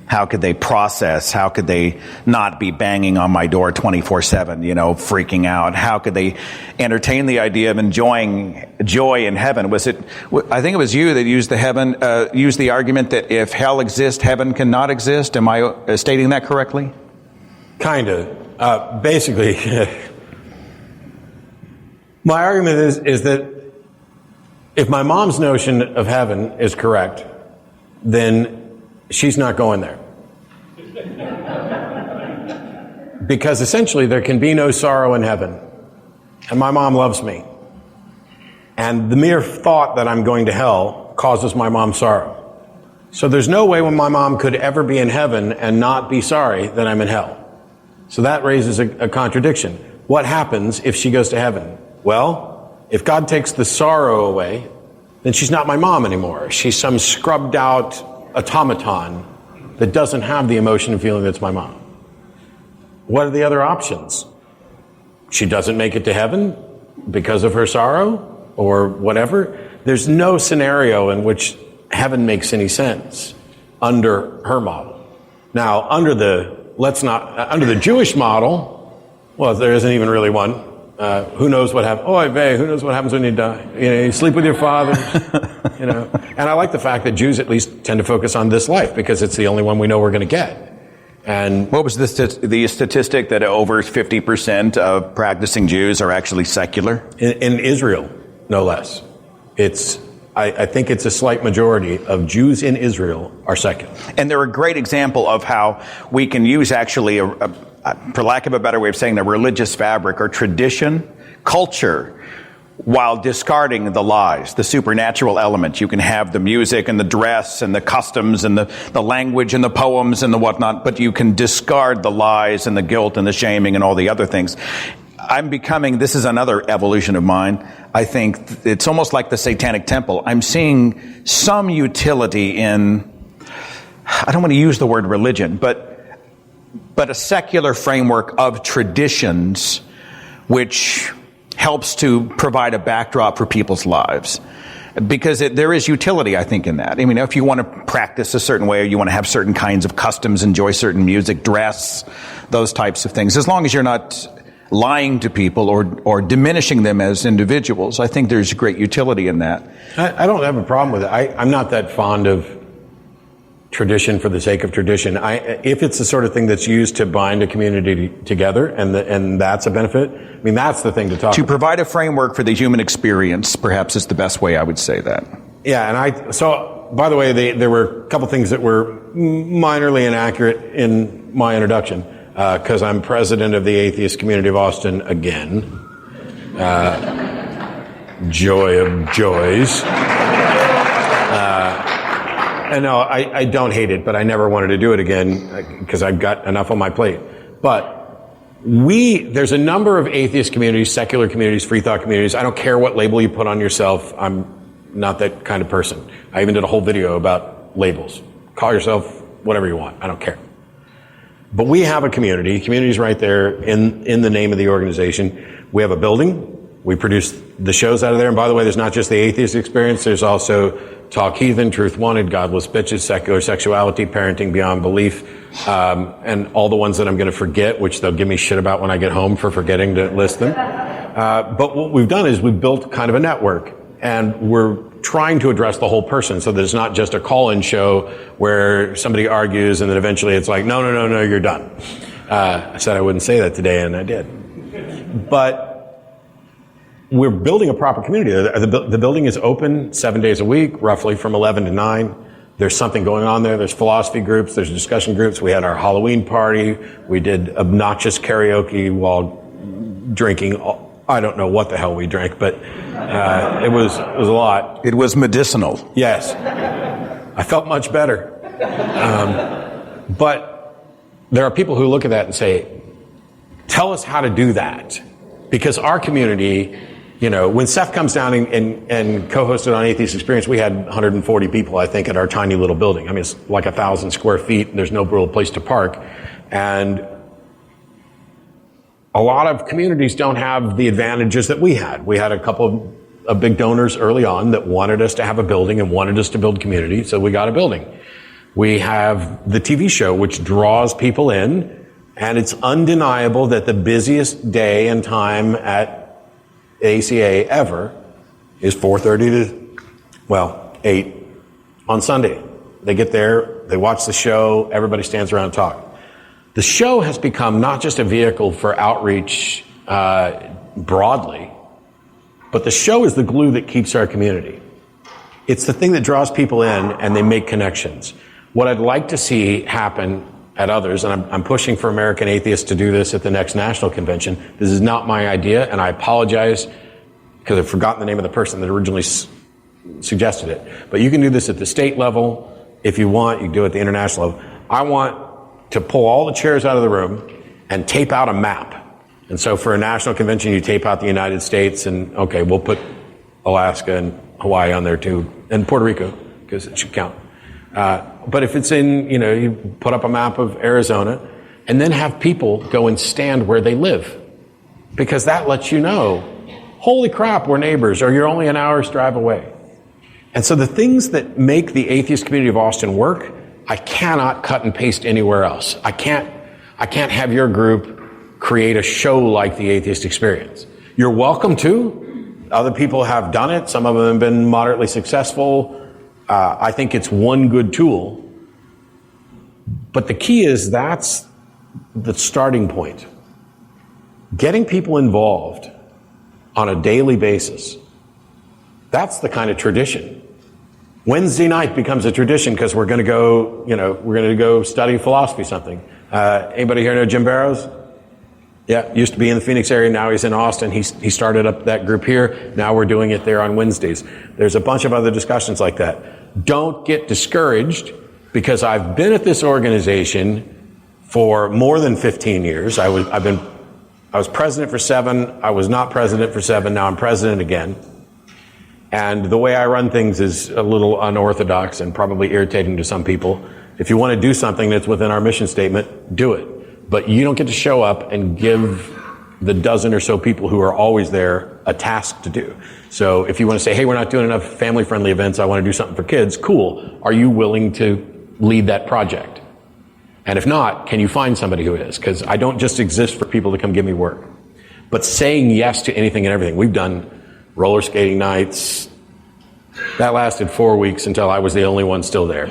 F: How could they process? How could they not be banging on my door 24/7, freaking out? How could they entertain the idea of enjoying joy in heaven? I think it was you that used the argument that if hell exists, heaven cannot exist. Am I stating that correctly?
G: Kind of. Basically, my argument is that if my mom's notion of heaven is correct, then she's not going there. Because essentially there can be no sorrow in heaven. And my mom loves me. And the mere thought that I'm going to hell causes my mom sorrow. So there's no way when my mom could ever be in heaven and not be sorry that I'm in hell. So that raises a contradiction. What happens if she goes to heaven? Well, if God takes the sorrow away, then she's not my mom anymore. She's some scrubbed out automaton that doesn't have the emotion and feeling that's my mom. What are the other options? She doesn't make it to heaven because of her sorrow or whatever. There's no scenario in which heaven makes any sense under her model. Now, under the Jewish model, well, there isn't even really one. Who knows what happens? Oy vey, who knows what happens when you die? You sleep with your fathers, And I like the fact that Jews at least tend to focus on this life because it's the only one we know we're going to get. And
F: what was the statistic that over 50% of practicing Jews are actually secular?
G: In Israel, no less. I think it's a slight majority of Jews in Israel are secular.
F: And they're a great example of how we can use actually, for lack of a better way of saying, the religious fabric or tradition, culture, while discarding the lies, the supernatural element. You can have the music and the dress and the customs and the language and the poems and the whatnot, but you can discard the lies and the guilt and the shaming and all the other things. This is another evolution of mine. I think it's almost like the Satanic Temple. I'm seeing some utility in, I don't want to use the word religion, but a secular framework of traditions which helps to provide a backdrop for people's lives. Because there is utility, I think, in that. I mean, if you want to practice a certain way, or you want to have certain kinds of customs, enjoy certain music, dress, those types of things, as long as you're not lying to people or diminishing them as individuals, I think there's great utility in that.
G: I don't have a problem with it. I'm not that fond of tradition for the sake of tradition. If it's the sort of thing that's used to bind a community together, and that's a benefit, I mean, that's the thing to talk about.
F: To provide a framework for the human experience, perhaps is the best way I would say that.
G: Yeah, so, by the way, there were a couple things that were minorly inaccurate in my introduction, because I'm president of the atheist community of Austin again. Joy of joys. And no, I don't hate it, but I never wanted to do it again because I've got enough on my plate. But there's a number of atheist communities, secular communities, free thought communities. I don't care what label you put on yourself. I'm not that kind of person. I even did a whole video about labels. Call yourself whatever you want. I don't care. But we have a community. Community's right there in the name of the organization. We have a building. We produce the shows out of there. And by the way, there's not just the atheist experience. There's also Talk Heathen, Truth Wanted, Godless Bitches, Secular Sexuality, Parenting Beyond Belief, and all the ones that I'm going to forget, which they'll give me shit about when I get home for forgetting to list them. But what we've done is we've built kind of a network, and we're trying to address the whole person so that it's not just a call-in show where somebody argues and then eventually it's like, no, you're done. I said I wouldn't say that today, and I did. But we're building a proper community. The building is open 7 days a week, roughly from 11 to 9. There's something going on there. There's philosophy groups. There's discussion groups. We had our Halloween party. We did obnoxious karaoke while drinking. I don't know what the hell we drank, but it was a lot.
F: It was medicinal.
G: Yes. I felt much better. But there are people who look at that and say, tell us how to do that. Because our community, when Seth comes down and co-hosted on Atheist Experience, we had 140 people, I think, at our tiny little building. I mean, it's like 1,000 square feet, and there's no real place to park. And a lot of communities don't have the advantages that we had. We had a couple of big donors early on that wanted us to have a building and wanted us to build community, so we got a building. We have the TV show, which draws people in, and it's undeniable that the busiest day and time at ACA ever is 4:30 to 8 on Sunday. They get there, they watch the show, everybody stands around and talk. The show has become not just a vehicle for outreach broadly, but the show is the glue that keeps our community. It's the thing that draws people in and they make connections. What I'd like to see happen at others, and I'm pushing for American Atheists to do this at the next national convention. This is not my idea, and I apologize because I've forgotten the name of the person that originally suggested it. But you can do this at the state level. If you want, you can do it at the international level. I want to pull all the chairs out of the room and tape out a map. And so for a national convention, you tape out the United States, and okay, we'll put Alaska and Hawaii on there too, and Puerto Rico, because it should count. But if it's you put up a map of Arizona and then have people go and stand where they live, because that lets you know, holy crap, we're neighbors, or you're only an hour's drive away. And so the things that make the atheist community of Austin work, I cannot cut and paste anywhere else. I can't have your group create a show like the Atheist Experience. You're welcome to. Other people have done it. Some of them have been moderately successful. I think it's one good tool. But the key is that's the starting point. Getting people involved on a daily basis. That's the kind of tradition. Wednesday night becomes a tradition because we're going to go study philosophy something. Anybody here know Jim Barrows? Yeah, used to be in the Phoenix area. Now he's in Austin. He started up that group here. Now we're doing it there on Wednesdays. There's a bunch of other discussions like that. Don't get discouraged, because I've been at this organization for more than 15 years. I was president for 7. I was not president for 7. Now I'm president again. And the way I run things is a little unorthodox and probably irritating to some people. If you want to do something that's within our mission statement, do it. But you don't get to show up and give the dozen or so people who are always there a task to do. So if you want to say, hey, we're not doing enough family-friendly events, I want to do something for kids, cool. Are you willing to lead that project? And if not, can you find somebody who is? Because I don't just exist for people to come give me work. But saying yes to anything and everything. We've done roller skating nights. That lasted 4 weeks until I was the only one still there.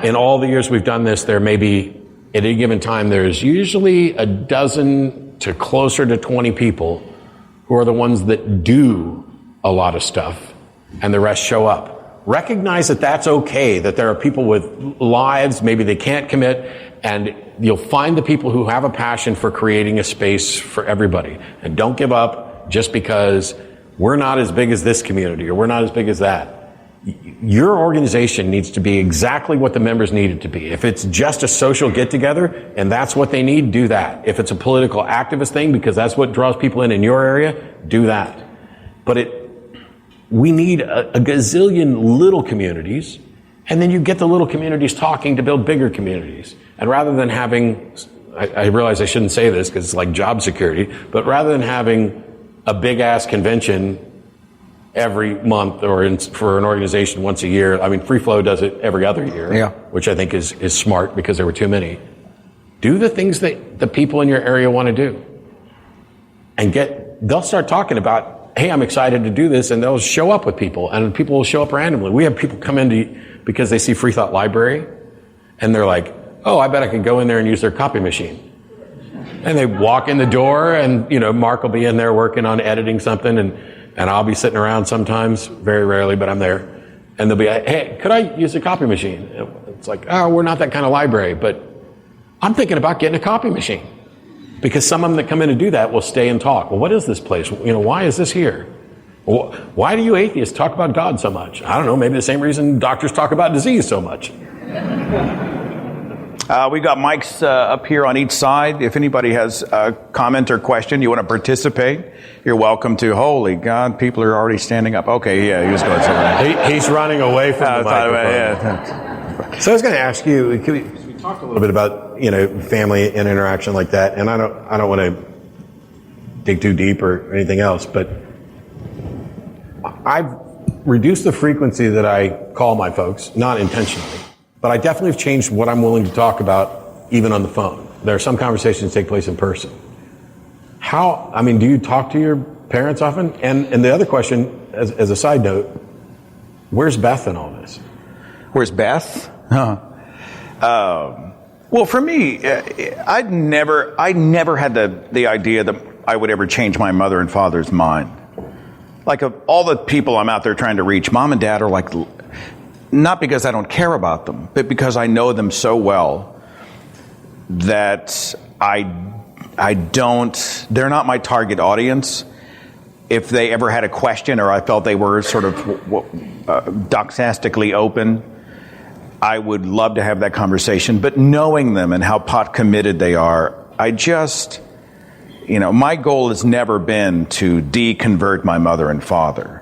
G: In all the years we've done this, there may be, at any given time, there's usually a dozen to closer to 20 people who are the ones that do a lot of stuff, and the rest show up. Recognize that that's okay, that there are people with lives, maybe they can't commit, and you'll find the people who have a passion for creating a space for everybody. And don't give up just because we're not as big as this community or we're not as big as that. Your organization needs to be exactly what the members need it to be. If it's just a social get-together and that's what they need, do that. If it's a political activist thing because that's what draws people in your area, do that. But we need a gazillion little communities, and then you get the little communities talking to build bigger communities. And rather than having, I realize I shouldn't say this because it's like job security, but rather than having a big-ass convention every month or for an organization once a year. I mean, Free Flow does it every other year, which I think is smart because there were too many. Do the things that the people in your area want to do. And they'll start talking about, hey, I'm excited to do this, and they'll show up with people, and people will show up randomly. We have people come in because they see Free Thought Library, and they're like, oh, I bet I could go in there and use their copy machine. And they walk in the door, and, Mark will be in there working on editing something, and I'll be sitting around sometimes, very rarely, but I'm there. And they'll be like, hey, could I use a copy machine? It's like, oh, we're not that kind of library, but I'm thinking about getting a copy machine. Because some of them that come in to do that will stay and talk. Well, what is this place? Why is this here? Why do you atheists talk about God so much? I don't know, maybe the same reason doctors talk about disease so much.
F: We've got mics up here on each side. If anybody has a comment or question, you want to participate, you're welcome to. Holy God, people are already standing up. Okay, yeah, he was going somewhere.
G: He's running away from the microphone. So I was going to ask you, we talked a little bit about, family and interaction like that, and I don't want to dig too deep or anything else, but I've reduced the frequency that I call my folks, not intentionally. But I definitely have changed what I'm willing to talk about, even on the phone. There are some conversations that take place in person. Do you talk to your parents often? And the other question, as a side note, where's Beth in all this?
F: Where's Beth? Well, for me, I never had the idea that I would ever change my mother and father's mind. Like, of all the people I'm out there trying to reach, Mom and Dad are like, not because I don't care about them, but because I know them so well that they're not my target audience. If they ever had a question or I felt they were sort of doxastically open, I would love to have that conversation. But knowing them and how pot committed they are, my goal has never been to deconvert my mother and father.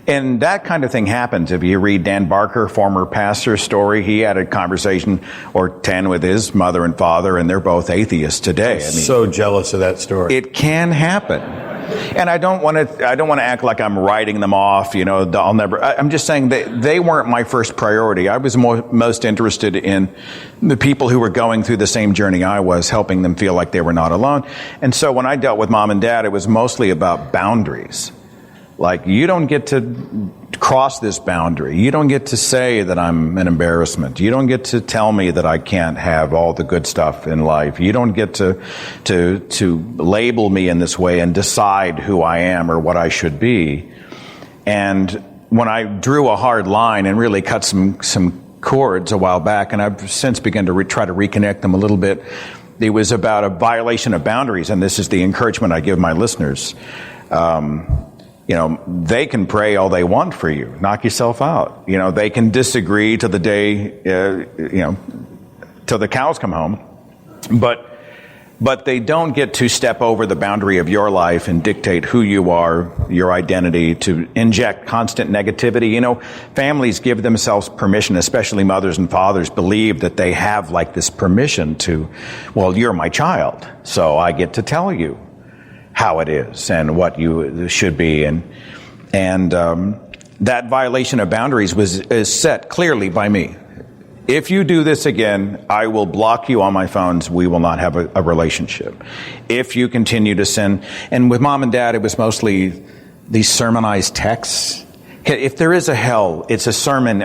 F: And that kind of thing happens. If you read Dan Barker, former pastor's story, he had a conversation or 10 with his mother and father, and they're both atheists today.
G: I'm so jealous of that story.
F: It can happen. And I don't want to act like I'm writing them off, I'm just saying they weren't my first priority. I was most interested in the people who were going through the same journey I was, helping them feel like they were not alone. And so when I dealt with Mom and Dad, it was mostly about boundaries. Like, you don't get to cross this boundary. You don't get to say that I'm an embarrassment. You don't get to tell me that I can't have all the good stuff in life. You don't get to label me in this way and decide who I am or what I should be. And when I drew a hard line and really cut some cords a while back, and I've since begun to try to reconnect them a little bit, It was about a violation of boundaries, and this is the encouragement I give my listeners. They can pray all they want for you. Knock yourself out. They can disagree to the day, till the cows come home. But they don't get to step over the boundary of your life and dictate who you are, your identity, to inject constant negativity. Families give themselves permission, especially mothers and fathers believe that they have like this permission to, well, you're my child, so I get to tell you how it is and what you should be. And that violation of boundaries is set clearly by me. If you do this again, I will block you on my phones. We will not have a relationship. If you continue to sin, and with Mom and Dad, it was mostly these sermonized texts. If there is a hell, it's a sermon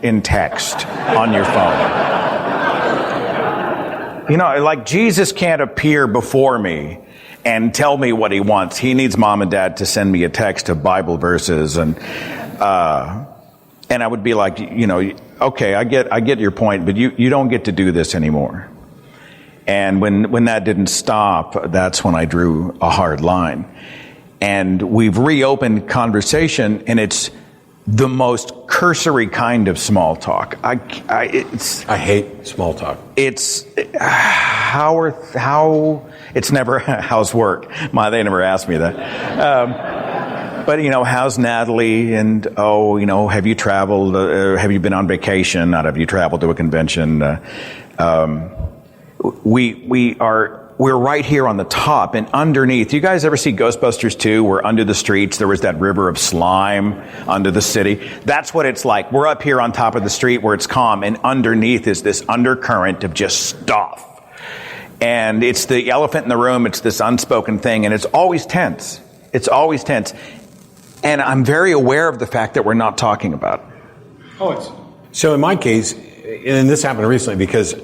F: in text on your phone. Like Jesus can't appear before me and tell me what he wants. He needs Mom and Dad to send me a text of Bible verses, and I would be like, okay, I get your point, but you don't get to do this anymore. And when that didn't stop, that's when I drew a hard line. And we've reopened conversation, and it's the most cursory kind of small talk. I
G: hate small talk.
F: It's it's never how's work. They never asked me that. But how's Natalie? And have you traveled? Have you been on vacation? Not have you traveled to a convention? We're right here on the top and underneath. You guys ever see Ghostbusters 2, where under the streets there was that river of slime under the city? That's what it's like. We're up here on top of the street where it's calm, and underneath is this undercurrent of just stuff. And it's the elephant in the room. It's this unspoken thing, and it's always tense. It's always tense. And I'm very aware of the fact that we're not talking about it.
G: So in my case, and this happened recently because,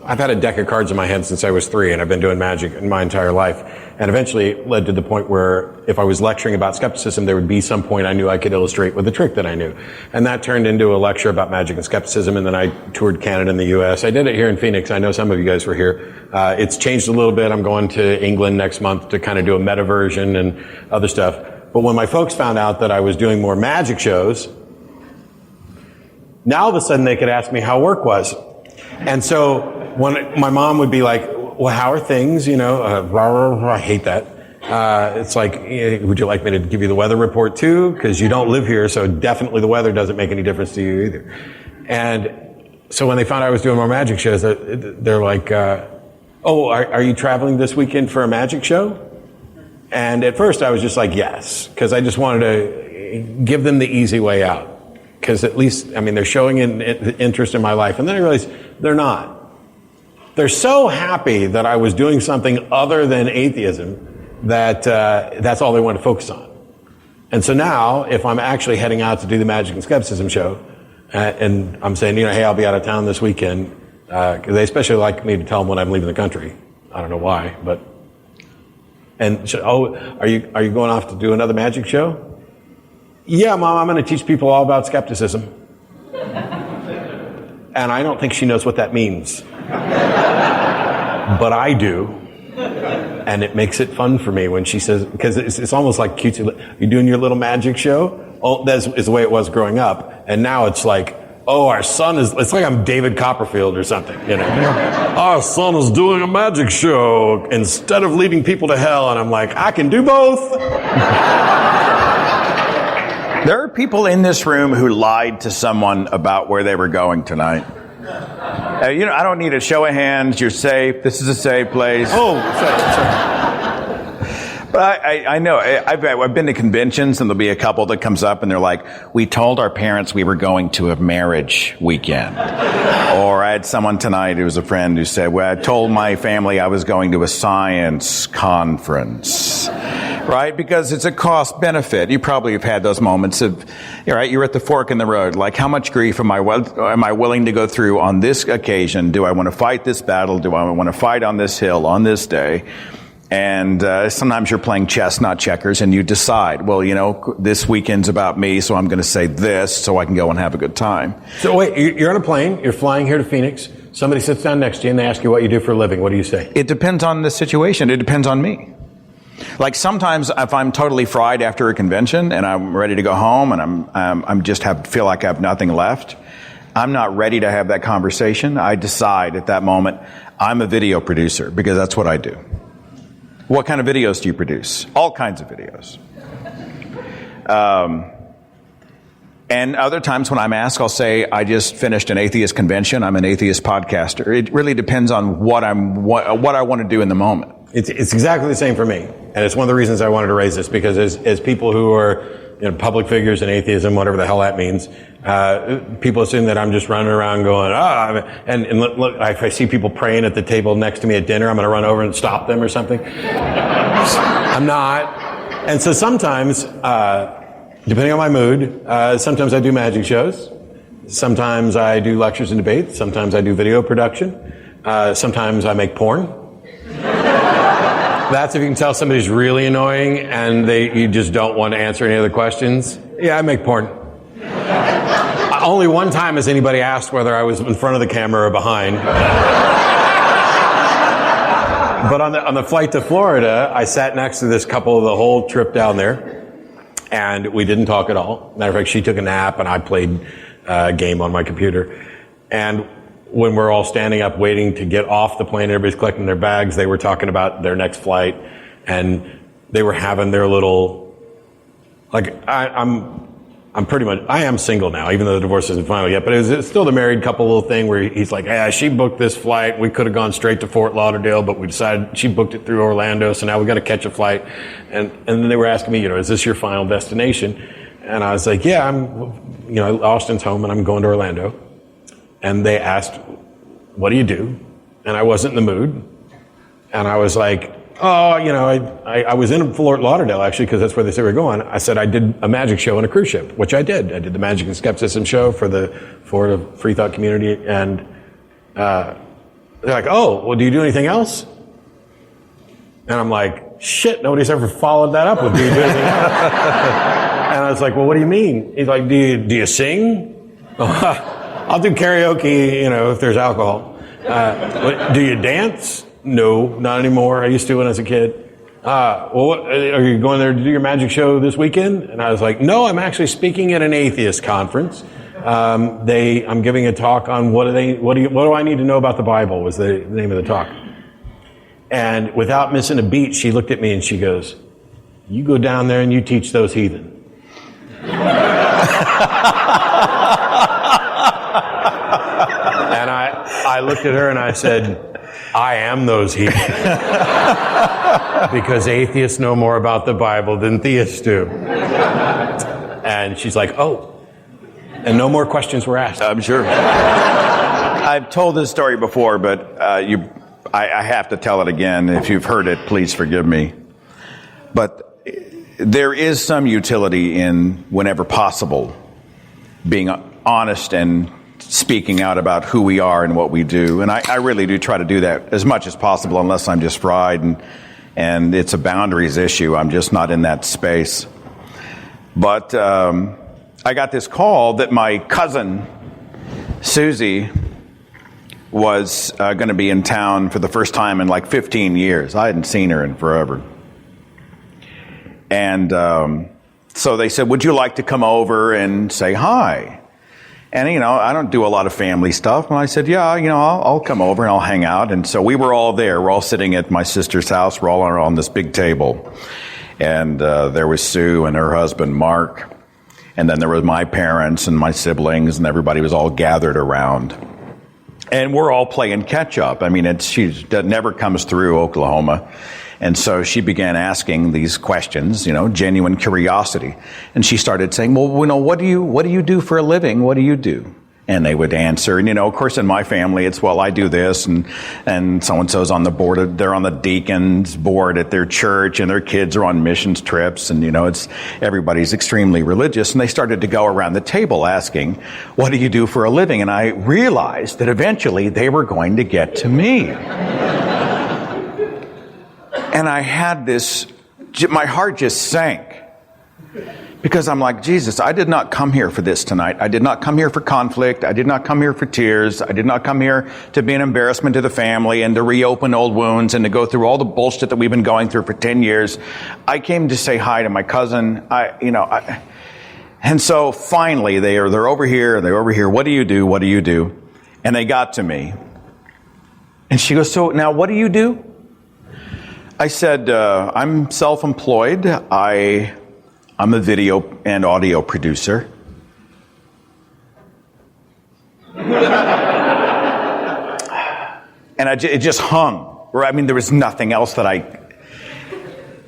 G: I've had a deck of cards in my hand since I was 3, and I've been doing magic in my entire life. And eventually it led to the point where if I was lecturing about skepticism, there would be some point I knew I could illustrate with a trick that I knew. And that turned into a lecture about magic and skepticism, and then I toured Canada and the U.S. I did it here in Phoenix. I know some of you guys were here. It's changed a little bit. I'm going to England next month to kind of do a meta version and other stuff. But when my folks found out that I was doing more magic shows, now all of a sudden they could ask me how work was. And so when my mom would be like, well, how are things? I hate that. It's like, would you like me to give you the weather report too? Because you don't live here, so definitely the weather doesn't make any difference to you either. And so when they found out I was doing more magic shows, they're like, are you traveling this weekend for a magic show? And at first I was just like, yes, because I just wanted to give them the easy way out. Because at least, they're showing an interest in my life. And then I realized they're not. They're so happy that I was doing something other than atheism that that's all they want to focus on. And so now, if I'm actually heading out to do the Magic and Skepticism show, and I'm saying, hey, I'll be out of town this weekend, because they especially like me to tell them when I'm leaving the country. I don't know why, but... And are you going off to do another magic show? Yeah, Mom, I'm going to teach people all about skepticism. And I don't think she knows what that means. But I do. And it makes it fun for me when she says, because it's almost like cutesy. You're doing your little magic show? Oh, that is the way it was growing up. And now it's like, oh, our son it's like I'm David Copperfield or something, Our son is doing a magic show instead of leading people to hell. And I'm like, I can do both.
F: There are people in this room who lied to someone about where they were going tonight. I don't need a show of hands. You're safe. This is a safe place.
G: Oh, sorry.
F: But I know. I've been to conventions, and there'll be a couple that comes up, and they're like, we told our parents we were going to a marriage weekend. Or I had someone tonight who was a friend who said, well, I told my family I was going to a science conference. Right? Because it's a cost benefit. You probably have had those moments of, you're at the fork in the road. Like, how much grief am I willing to go through on this occasion? Do I want to fight this battle? Do I want to fight on this hill on this day? And sometimes you're playing chess, not checkers, and you decide, well, this weekend's about me, so I'm going to say this so I can go and have a good time.
G: So wait, you're on a plane, you're flying here to Phoenix Somebody sits down next to you and they ask you what you do for a living. What do you say?
F: It depends on the situation. It depends on me. Like sometimes if I'm totally fried after a convention and I'm ready to go home and I'm just feel like I have nothing left, I'm not ready to have that conversation. I decide at that moment I'm a video producer because that's what I do. What kind of videos do you produce? All kinds of videos. And other times when I'm asked, I'll say, I just finished an atheist convention. I'm an atheist podcaster. It really depends on what I want to do in the moment.
G: It's exactly the same for me. And it's one of the reasons I wanted to raise this, because as people who are public figures in atheism, whatever the hell that means, people assume that I'm just running around going, and look, if I see people praying at the table next to me at dinner, I'm going to run over and stop them or something. I'm not. And so sometimes, depending on my mood, sometimes I do magic shows. Sometimes I do lectures and debates. Sometimes I do video production. Sometimes I make porn. That's if you can tell somebody's really annoying and you just don't want to answer any other questions. Yeah, I make porn. Only one time has anybody asked whether I was in front of the camera or behind. But on the flight to Florida, I sat next to this couple the whole trip down there, and we didn't talk at all. Matter of fact, she took a nap and I played a game on my computer. And when we're all standing up waiting to get off the plane, everybody's collecting their bags, they were talking about their next flight, and they were having their little, like, I am single now, even though the divorce isn't final yet, but it's still the married couple little thing where he's like, yeah, she booked this flight, we could have gone straight to Fort Lauderdale, but we decided she booked it through Orlando, so now we got to catch a flight. And then they were asking me, is this your final destination? And I was like, yeah, Austin's home and I'm going to Orlando. And they asked, what do you do? And I wasn't in the mood. And I was like, I was in Fort Lauderdale, actually, because that's where they said we were going. I said I did a magic show on a cruise ship, which I did. I did the Magic and Skepticism show for the Florida Free Thought community. And they're like, oh, well, do you do anything else? And I'm like, shit, nobody's ever followed that up with, do you do anything else? And I was like, well, what do you mean? He's like, do you sing? I'll do karaoke, if there's alcohol. Do you dance? No, not anymore. I used to when I was a kid. Are you going there to do your magic show this weekend? And I was like, no, I'm actually speaking at an atheist conference. I'm giving a talk on what do I need to know about the Bible was the name of the talk. And without missing a beat, she looked at me and she goes, you go down there and you teach those heathen. And I looked at her and I said, I am those heathen. Because atheists know more about the Bible than theists do. And she's like, oh. And no more questions were asked.
F: I'm sure. I've told this story before, but I have to tell it again. If you've heard it, please forgive me. But there is some utility in, whenever possible, being honest and speaking out about who we are and what we do. And I really do try to do that as much as possible, unless I'm just fried and it's a boundaries issue. I'm just not in that space. But I got this call that my cousin, Susie, was going to be in town for the first time in like 15 years. I hadn't seen her in forever. And so they said, would you like to come over and say hi? And, I don't do a lot of family stuff. And I said, yeah, I'll come over and I'll hang out. And so we were all there. We're all sitting at my sister's house. We're all on this big table. And there was Sue and her husband, Mark. And then there was my parents and my siblings, and everybody was all gathered around. And we're all playing catch up. I mean, that never comes through Oklahoma. And so she began asking these questions, genuine curiosity. And she started saying, well, what do you do for a living? What do you do? And they would answer. And, of course, in my family, it's, well, I do this. And so-and-so's on the board. They're on the deacon's board at their church, and their kids are on missions trips. And, everybody's extremely religious. And they started to go around the table asking, what do you do for a living? And I realized that eventually they were going to get to me. And I had my heart just sank. Because I'm like, Jesus, I did not come here for this tonight. I did not come here for conflict. I did not come here for tears. I did not come here to be an embarrassment to the family and to reopen old wounds and to go through all the bullshit that we've been going through for 10 years. I came to say hi to my cousin. And so finally they're over here. They're over here. What do you do? What do you do? And they got to me. And she goes, so now what do you do? I said, I'm self-employed. I'm a video and audio producer. And it just hung. I mean, there was nothing else that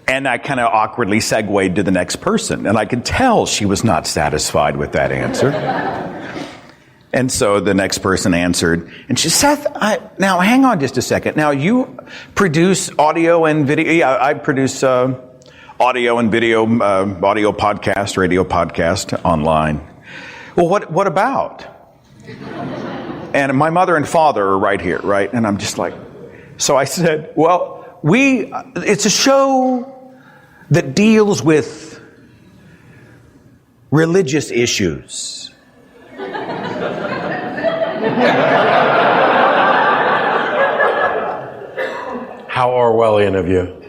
F: and I kind of awkwardly segued to the next person. And I could tell she was not satisfied with that answer. And so the next person answered, and she said, Seth, now hang on just a second. Now you produce audio and video. Yeah, I produce audio and video, audio podcast, radio podcast online. Well, what about? And my mother and father are right here, right? And I'm just like, so I said, well, it's a show that deals with religious issues.
G: How Orwellian of you.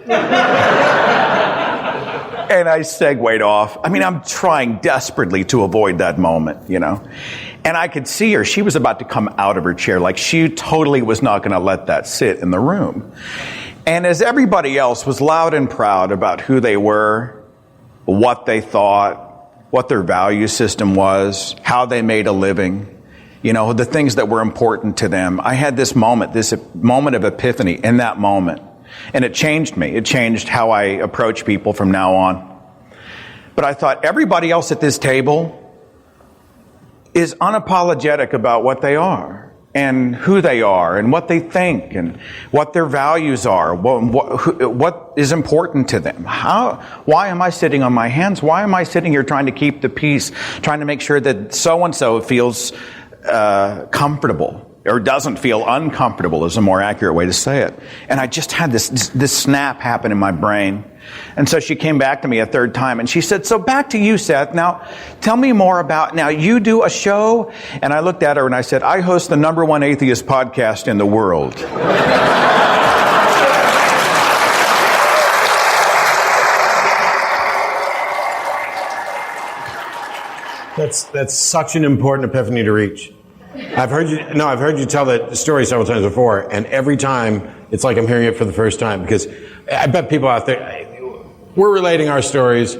F: And I segued off. I mean, I'm trying desperately to avoid that moment, you know. And I could see her. She was about to come out of her chair. Like, she totally was not going to let that sit in the room. And as everybody else was loud and proud about who they were, what they thought, what their value system was, how they made a living, you know, the things that were important to them, I had this moment of epiphany in that moment. And it changed me. It changed how I approach people from now on. But I thought everybody else at this table is unapologetic about what they are and who they are and what they think and what their values are, what is important to them. Why am I sitting on my hands? Why am I sitting here trying to keep the peace, trying to make sure that so-and-so feels comfortable? Or doesn't feel uncomfortable is a more accurate way to say it. And I just had this snap happen in my brain. And so she came back to me a third time and she said, so back to you, Seth. Now, tell me more about, now you do a show? And I looked at her and I said, I host the #1 atheist podcast in the world.
G: That's such an important epiphany to reach. I've heard you tell that story several times before, and every time it's like I'm hearing it for the first time, because I bet people out there, we're relating our stories.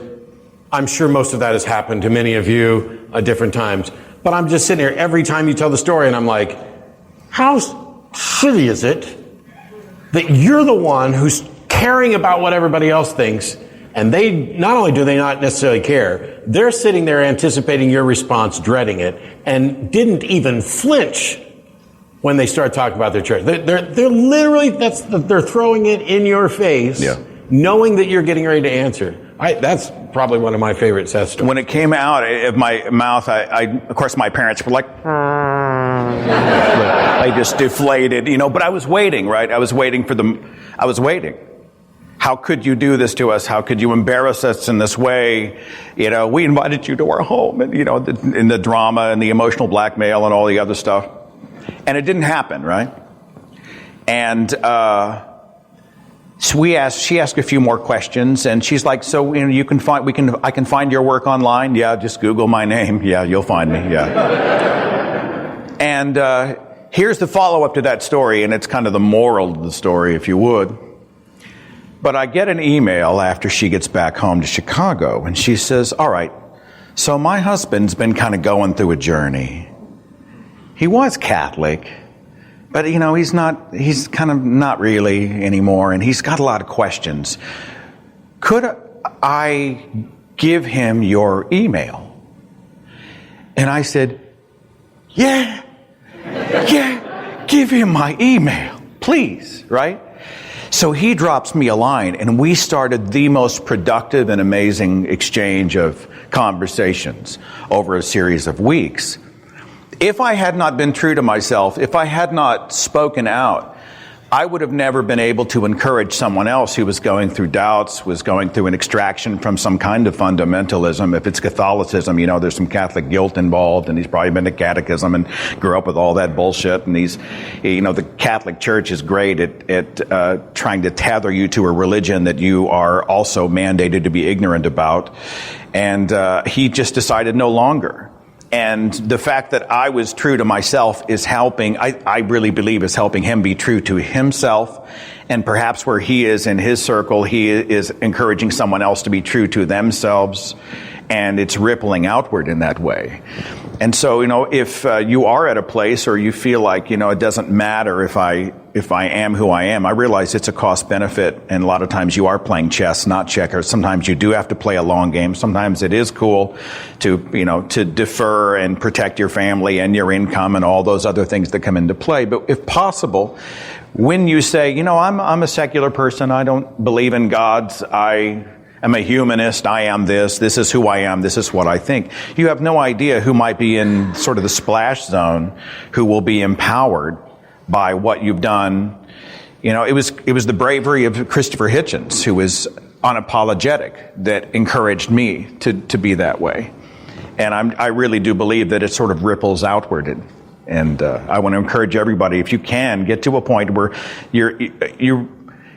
G: I'm sure most of that has happened to many of you at different times, but I'm just sitting here every time you tell the story and I'm like, how shitty is it that you're the one who's caring about what everybody else thinks, and they, not only do they not necessarily care, they're sitting there anticipating your response, dreading it, and didn't even flinch when they start talking about their church. They're literally, they're throwing it in your face, knowing that you're getting ready to answer. That's probably one of my favorite Seth stories.
F: When it came out of my mouth, of course, my parents were like, they just deflated, you know, but I was waiting, right? I was waiting. How could you do this to us? How could you embarrass us in this way? You know, we invited you to our home, and, you know, in the drama and the emotional blackmail and all the other stuff. And it didn't happen, right? And so she asked a few more questions, and she's like, so, you know, I can find your work online? Yeah, just Google my name. Yeah, you'll find me. Yeah. And here's the follow-up to that story, and it's kind of the moral of the story, if you would. But I get an email after she gets back home to Chicago, and she says, all right, so my husband's been kind of going through a journey. He was Catholic, but, you know, he's kind of not really anymore, and he's got a lot of questions. Could I give him your email? And I said, yeah, give him my email, please, right? So he drops me a line, and we started the most productive and amazing exchange of conversations over a series of weeks. If I had not been true to myself, if I had not spoken out, I would have never been able to encourage someone else who was going through doubts, was going through an extraction from some kind of fundamentalism. If it's Catholicism, there's some Catholic guilt involved, and he's probably been to catechism and grew up with all that bullshit. And the Catholic Church is great at trying to tether you to a religion that you are also mandated to be ignorant about. And he just decided no longer. And the fact that I was true to myself is helping, I really believe is helping him be true to himself. And perhaps where he is in his circle, he is encouraging someone else to be true to themselves. And it's rippling outward in that way. And so, if you are at a place or you feel like, it doesn't matter if I am who I am, I realize it's a cost benefit. And a lot of times you are playing chess, not checkers. Sometimes you do have to play a long game. Sometimes it is cool to defer and protect your family and your income and all those other things that come into play. But if possible, when you say, I'm a secular person, I don't believe in gods, I'm a humanist, I am this is who I am, this is what I think. You have no idea who might be in sort of the splash zone, who will be empowered by what you've done. It was the bravery of Christopher Hitchens, who was unapologetic, that encouraged me to be that way. And I really do believe that it sort of ripples outward. And I want to encourage everybody, if you can, get to a point where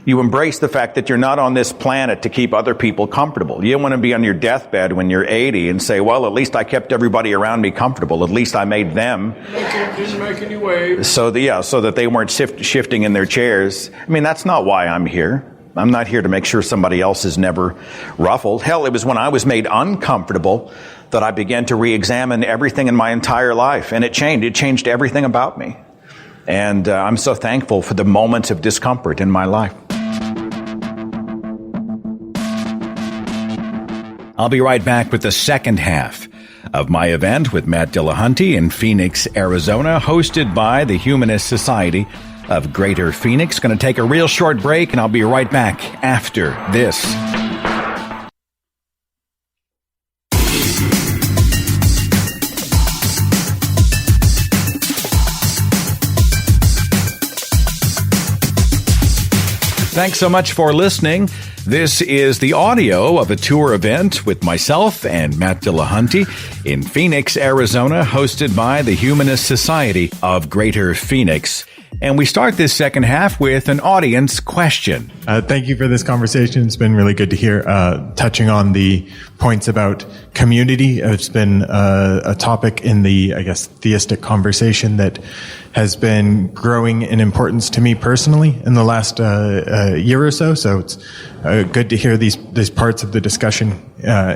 F: you embrace the fact that you're not on this planet to keep other people comfortable. You don't want to be on your deathbed when you're 80 and say, well, at least I kept everybody around me comfortable. At least I made them.
C: Didn't make any waves.
F: So that they weren't shifting in their chairs. I mean, that's not why I'm here. I'm not here to make sure somebody else is never ruffled. Hell, it was when I was made uncomfortable that I began to re-examine everything in my entire life. And it changed. It changed everything about me. And I'm so thankful for the moments of discomfort in my life. I'll be right back with the second half of my event with Matt Dillahunty in Phoenix, Arizona, hosted by the Humanist Society of Greater Phoenix. Going to take a real short break, and I'll be right back after this. Thanks so much for listening. This is the audio of a tour event with myself and Matt Dillahunty in Phoenix, Arizona, hosted by the Humanist Society of Greater Phoenix. And we start this second half with an audience question.
H: Thank you for this conversation. It's been really good to hear, touching on the points about community. It's been a topic in the, theistic conversation that has been growing in importance to me personally in the last year or so. So it's good to hear these parts of the discussion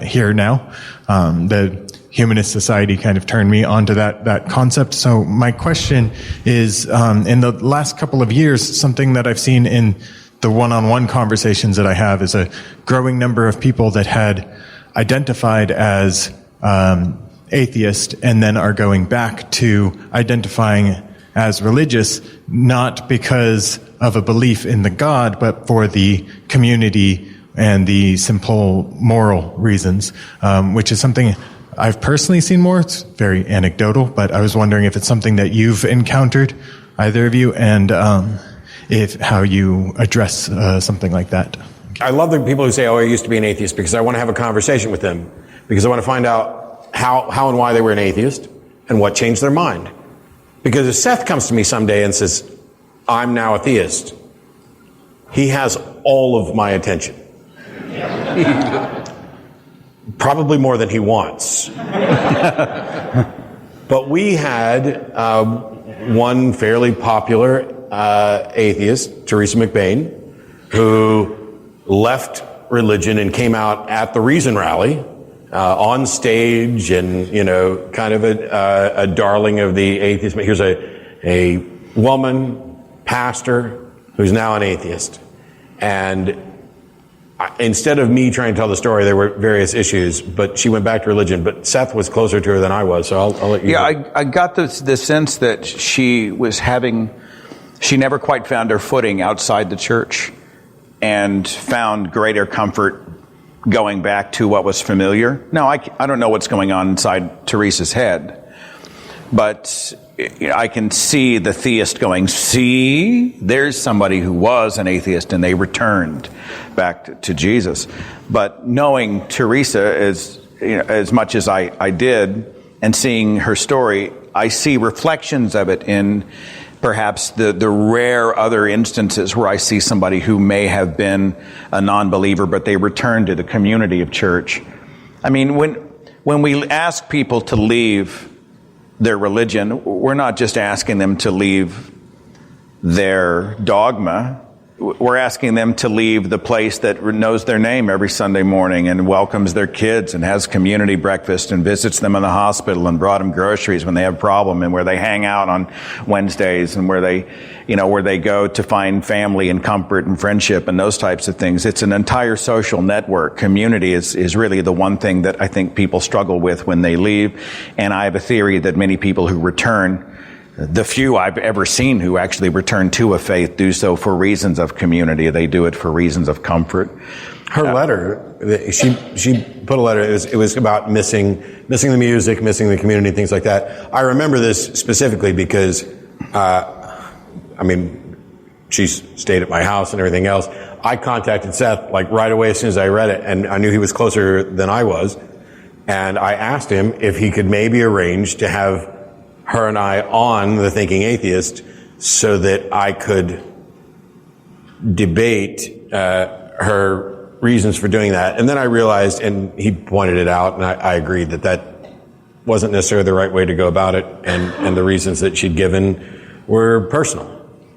H: here now. The Humanist Society kind of turned me onto that concept. So my question is, in the last couple of years, something that I've seen in the one-on-one conversations that I have is a growing number of people that had identified as atheist and then are going back to identifying as religious, not because of a belief in the God, but for the community and the simple moral reasons, which is something I've personally seen more. It's very anecdotal, but I was wondering if it's something that you've encountered, either of you, and how you address something like that.
G: I love the people who say, I used to be an atheist, because I want to have a conversation with them, because I want to find out how and why they were an atheist and what changed their mind. Because if Seth comes to me someday and says, I'm now a theist, he has all of my attention. Probably more than he wants. But we had one fairly popular atheist, Teresa McBain, who left religion and came out at the Reason Rally on stage, and kind of a darling of the atheist. Here's a woman pastor who's now an atheist, and instead of me trying to tell the story, there were various issues, but she went back to religion. But Seth was closer to her than I was, so I'll let you.
F: Yeah, I got the sense that she never quite found her footing outside the church, and found greater comfort going back to what was familiar. Now, I don't know what's going on inside Teresa's head, But I can see the theist going, see, there's somebody who was an atheist and they returned back to Jesus. But knowing Teresa as much as I did, and seeing her story, I see reflections of it in perhaps the rare other instances where I see somebody who may have been a non-believer, but they returned to the community of church. I mean, when we ask people to leave their religion, we're not just asking them to leave their dogma. We're asking them to leave the place that knows their name every Sunday morning and welcomes their kids and has community breakfast and visits them in the hospital and brought them groceries when they have a problem, and where they hang out on Wednesdays, and where they go to find family and comfort and friendship and those types of things. It's an entire social network. Community is really the one thing that I think people struggle with when they leave. And I have a theory that many people who return, the few I've ever seen who actually return to a faith, do so for reasons of community. They do it for reasons of comfort.
G: Her letter, she put a letter, it was about missing the music, missing the community, things like that. I remember this specifically because, she stayed at my house and everything else. I contacted Seth right away as soon as I read it, and I knew he was closer than I was. And I asked him if he could maybe arrange to have her and I on The Thinking Atheist so that I could debate her reasons for doing that. And then I realized, and he pointed it out, and I agreed that wasn't necessarily the right way to go about it, and the reasons that she'd given were personal.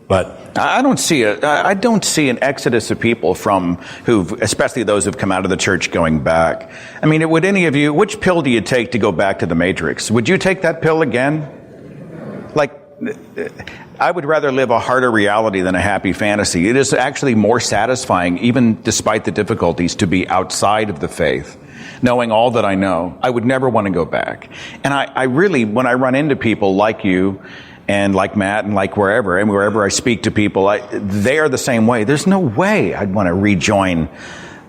G: But
F: I don't see an exodus of people especially those who've come out of the church, going back. I mean, would any of you, which pill do you take to go back to the Matrix? Would you take that pill again? I would rather live a harder reality than a happy fantasy. It is actually more satisfying, even despite the difficulties, to be outside of the faith, knowing all that I know. I would never want to go back. And I really, when I run into people like you, and like Matt, and like wherever I speak to people, they are the same way. There's no way I'd want to rejoin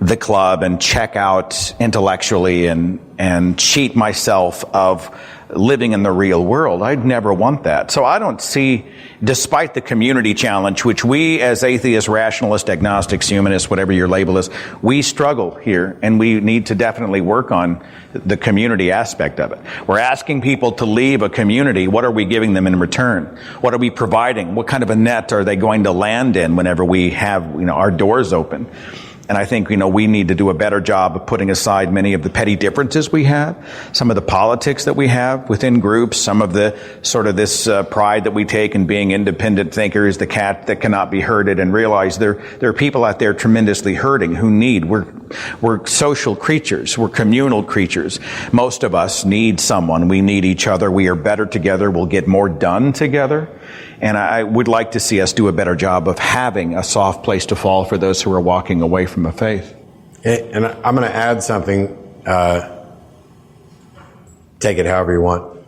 F: the club and check out intellectually and cheat myself of living in the real world. I'd never want that. So I don't see, despite the community challenge, which we as atheists, rationalists, agnostics, humanists, whatever your label is, we struggle here, and we need to definitely work on the community aspect of it. We're asking people to leave a community. What are we giving them in return? What are we providing? What kind of a net are they going to land in whenever we have, our doors open? And I think, we need to do a better job of putting aside many of the petty differences we have, some of the politics that we have within groups, some of the sort of this pride that we take in being independent thinkers, the cat that cannot be herded, and realize there are people out there tremendously hurting who need. We're social creatures. We're communal creatures. Most of us need someone. We need each other. We are better together. We'll get more done together. And I would like to see us do a better job of having a soft place to fall for those who are walking away from the faith.
G: And I'm going to add something. Take it however you want.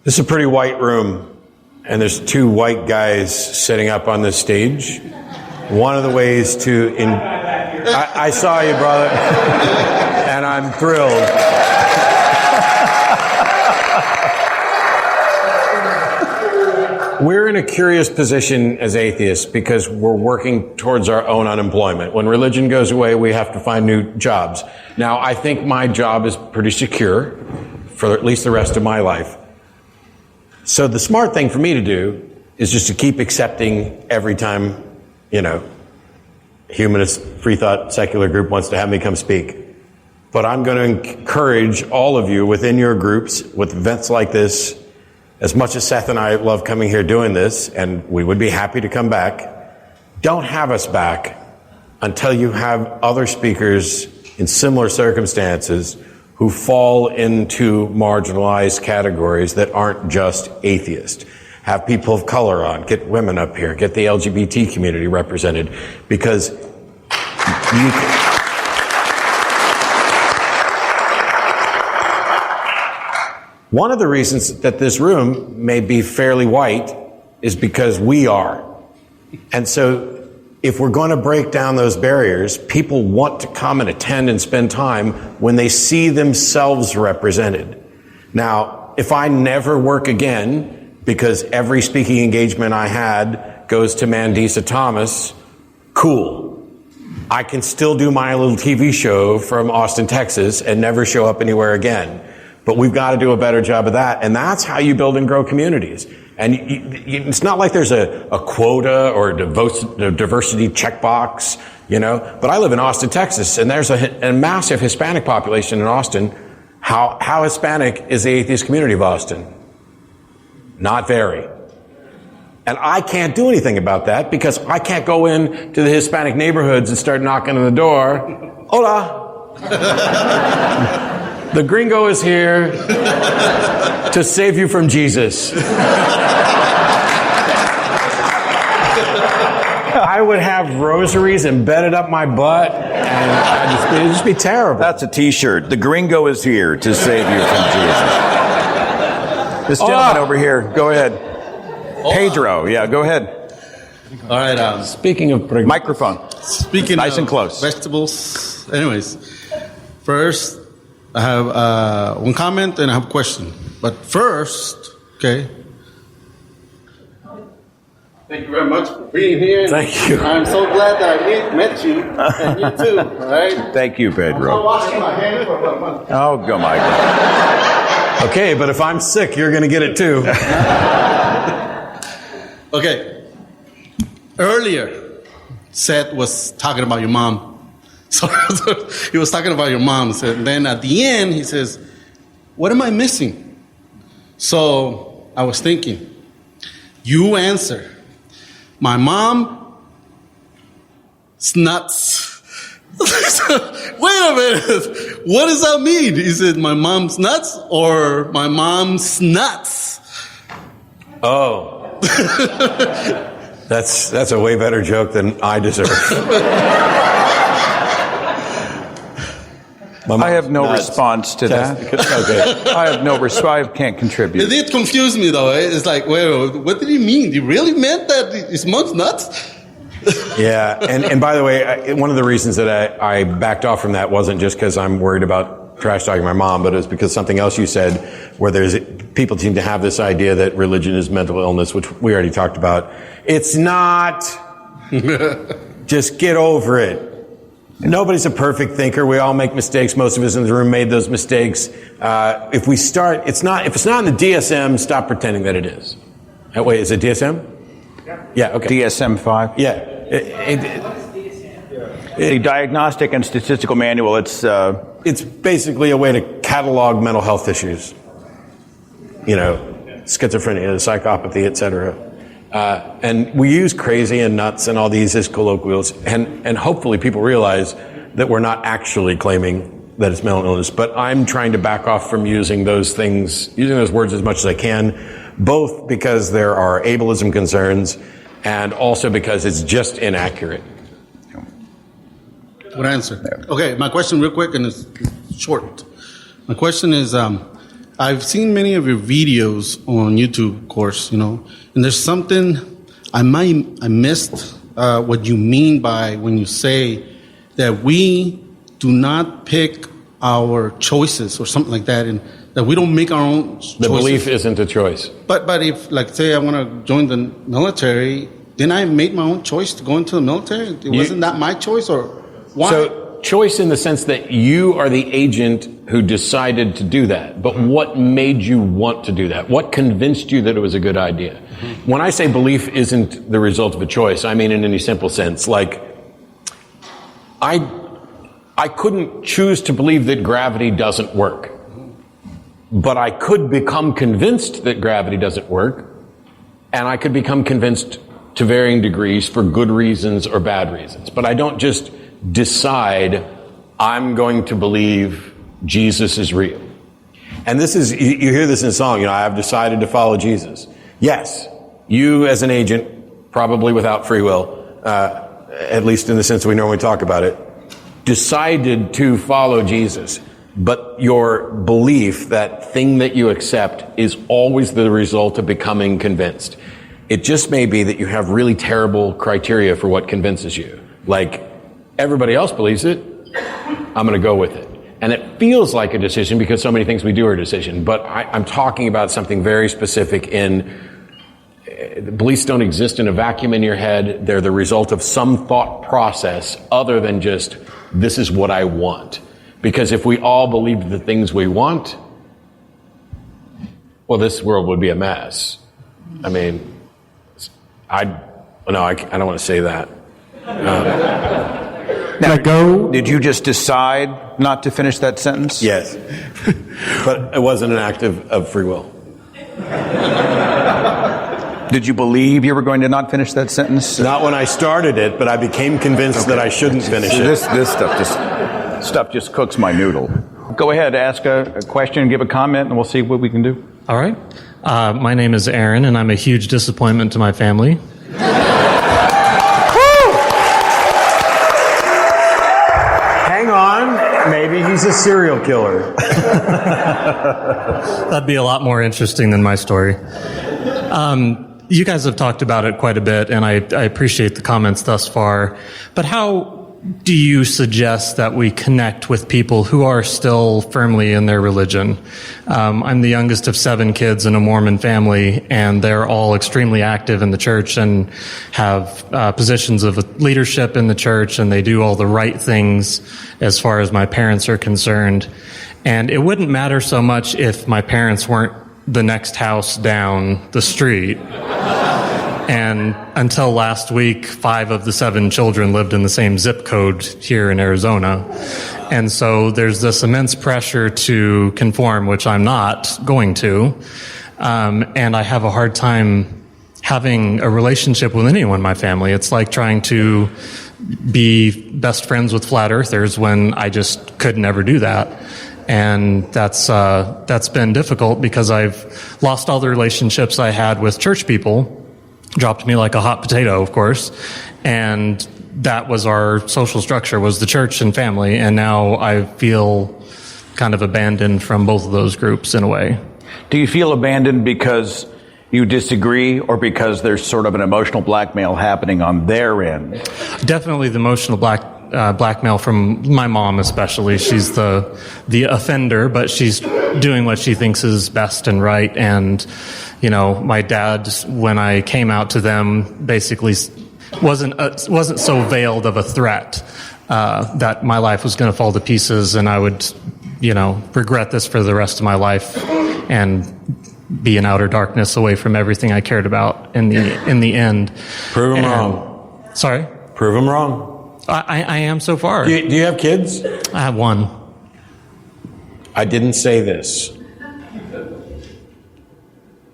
G: This is a pretty white room, and there's two white guys sitting up on this stage. One of the ways to... I saw you, brother, and I'm thrilled. We're in a curious position as atheists because we're working towards our own unemployment. When religion goes away, we have to find new jobs. Now, I think my job is pretty secure for at least the rest of my life. So the smart thing for me to do is just to keep accepting every time, humanist, free thought, secular group wants to have me come speak. But I'm going to encourage all of you within your groups with events like this. As much as Seth and I love coming here doing this, and we would be happy to come back, don't have us back until you have other speakers in similar circumstances who fall into marginalized categories that aren't just atheist. Have people of color on, get women up here, get the LGBT community represented, because one of the reasons that this room may be fairly white is because we are. And so if we're going to break down those barriers, people want to come and attend and spend time when they see themselves represented. Now, if I never work again, because every speaking engagement I had goes to Mandisa Thomas, cool. I can still do my little TV show from Austin, Texas, and never show up anywhere again. But we've got to do a better job of that. And that's how you build and grow communities. And it's not like there's a quota or a diversity checkbox, you know. But I live in Austin, Texas, and there's a massive Hispanic population in Austin. How Hispanic is the atheist community of Austin? Not very. And I can't do anything about that because I can't go in to the Hispanic neighborhoods and start knocking on the door. Hola. The gringo is here to save you from Jesus. I would have rosaries embedded up my butt, and it'd just be terrible.
F: That's a t-shirt. The gringo is here to save you from Jesus. This gentleman over here, go ahead. Pedro, yeah, go ahead.
I: All right.
G: Speaking of
F: microphone.
I: Speaking
F: nice
I: of
F: and close.
I: Vegetables. Anyways, first, I have one comment and I have a question. But first, okay. Thank you very much for being here.
G: Thank you.
I: I'm so glad that I met you, and you too. All right.
F: Thank you, Pedro.
I: I'm washing my hands for about a month.
F: Oh, go my God.
G: Okay, but if I'm sick, you're going to get it too.
I: Okay. Earlier, Seth was talking about your mom. So he was talking about your mom. And then at the end, he says, what am I missing? So I was thinking, you answer. My mom is nuts. Wait a minute. What does that mean? He said, my mom's nuts or my mom's nuts?
G: Oh. That's a way better joke than I deserve.
F: I have no response to that.
G: Okay.
F: I have no response. I can't contribute.
I: It did confuse me, though. It's like, wait, what did he mean? He really meant that his mom's nuts?
G: Yeah, and by the way, one of the reasons that I backed off from that wasn't just because I'm worried about trash talking my mom, but it was because something else you said, where people seem to have this idea that religion is mental illness, which we already talked about. It's not. Just get over it. Nobody's a perfect thinker. We all make mistakes. Most of us in the room made those mistakes. If it's not in the DSM, stop pretending that it is. Wait, is it DSM? Yeah, okay.
F: DSM-5?
G: Yeah.
F: The Diagnostic and Statistical Manual,
G: it's basically a way to catalog mental health issues. You know, schizophrenia, psychopathy, etc. And we use crazy and nuts and all these as colloquials, and hopefully people realize that we're not actually claiming that it's mental illness. But I'm trying to back off from using those words as much as I can, both because there are ableism concerns and also because it's just inaccurate.
I: Good answer. Okay, my question real quick, and it's short. My question is, I've seen many of your videos on YouTube, of course, you know, and there's something I missed what you mean by when you say that we do not pick our choices or something like that, and that we don't make our own choices.
G: The belief isn't a choice.
I: But if, like, say I want to join the military, then I made my own choice to go into the military? Wasn't that my choice, or why?
G: So choice in the sense that you are the agent who decided to do that. But what made you want to do that? What convinced you that it was a good idea? Mm-hmm. When I say belief isn't the result of a choice, I mean in any simple sense. Like, I couldn't choose to believe that gravity doesn't work. But I could become convinced that gravity doesn't work, and I could become convinced to varying degrees for good reasons or bad reasons. But I don't just decide I'm going to believe Jesus is real. And this is, you hear this in a song, you know, I have decided to follow Jesus. Yes, you as an agent, probably without free will, at least in the sense we normally talk about it, decided to follow Jesus. But your belief, that thing that you accept, is always the result of becoming convinced. It just may be that you have really terrible criteria for what convinces you. Like, everybody else believes it, I'm going to go with it. And it feels like a decision because so many things we do are a decision. But I'm talking about something very specific beliefs don't exist in a vacuum in your head. They're the result of some thought process other than just, this is what I want. Because if we all believed the things we want, well, this world would be a mess. I mean, I don't want to say that.
F: Now, did you just decide not to finish that sentence?
G: Yes. But it wasn't an act of free will.
F: Did you believe you were going to not finish that sentence?
G: Not when I started it, but I became convinced that I shouldn't finish it.
F: This stuff just cooks my noodle. Go ahead, ask a question, give a comment, and we'll see what we can do.
J: All right. My name is Aaron, and I'm a huge disappointment to my family.
G: Hang on. Maybe he's a serial killer.
J: That'd be a lot more interesting than my story. You guys have talked about it quite a bit, and I appreciate the comments thus far. But how do you suggest that we connect with people who are still firmly in their religion? I'm the youngest of 7 kids in a Mormon family, and they're all extremely active in the church and have positions of leadership in the church, and they do all the right things as far as my parents are concerned. And it wouldn't matter so much if my parents weren't the next house down the street. And until last week, 5 of the 7 children lived in the same zip code here in Arizona. And so there's this immense pressure to conform, which I'm not going to. And I have a hard time having a relationship with anyone in my family. It's like trying to be best friends with flat earthers when I just could never do that. And that's been difficult because I've lost all the relationships I had with church people. Dropped me like a hot potato, of course. And that was our social structure, was the church and family. And now I feel kind of abandoned from both of those groups in a way.
F: Do you feel abandoned because you disagree or because there's sort of an emotional blackmail happening on their end?
J: Definitely the emotional blackmail from my mom especially. She's the offender, but she's doing what she thinks is best and right. And you know, my dad, when I came out to them, basically wasn't so veiled of a threat that my life was going to fall to pieces, and I would, regret this for the rest of my life and be in outer darkness away from everything I cared about in the end.
G: Prove them wrong.
J: Sorry?
G: Prove them wrong.
J: I am so far.
G: Do you have kids?
J: I have 1.
G: I didn't say this.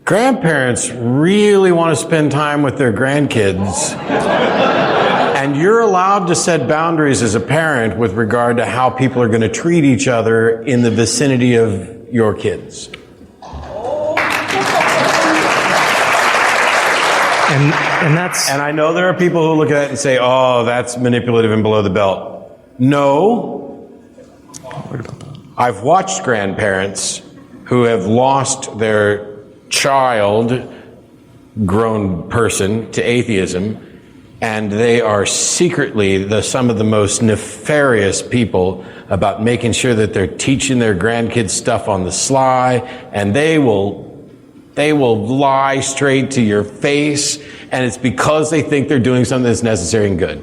G: Grandparents really want to spend time with their grandkids. And you're allowed to set boundaries as a parent with regard to how people are going to treat each other in the vicinity of your kids. And I know there are people who look at it and say, oh, that's manipulative and below the belt. No. I've watched grandparents who have lost their child, grown person, to atheism, and they are secretly some of the most nefarious people about making sure that they're teaching their grandkids stuff on the sly, and they will lie straight to your face, and it's because they think they're doing something that's necessary and good.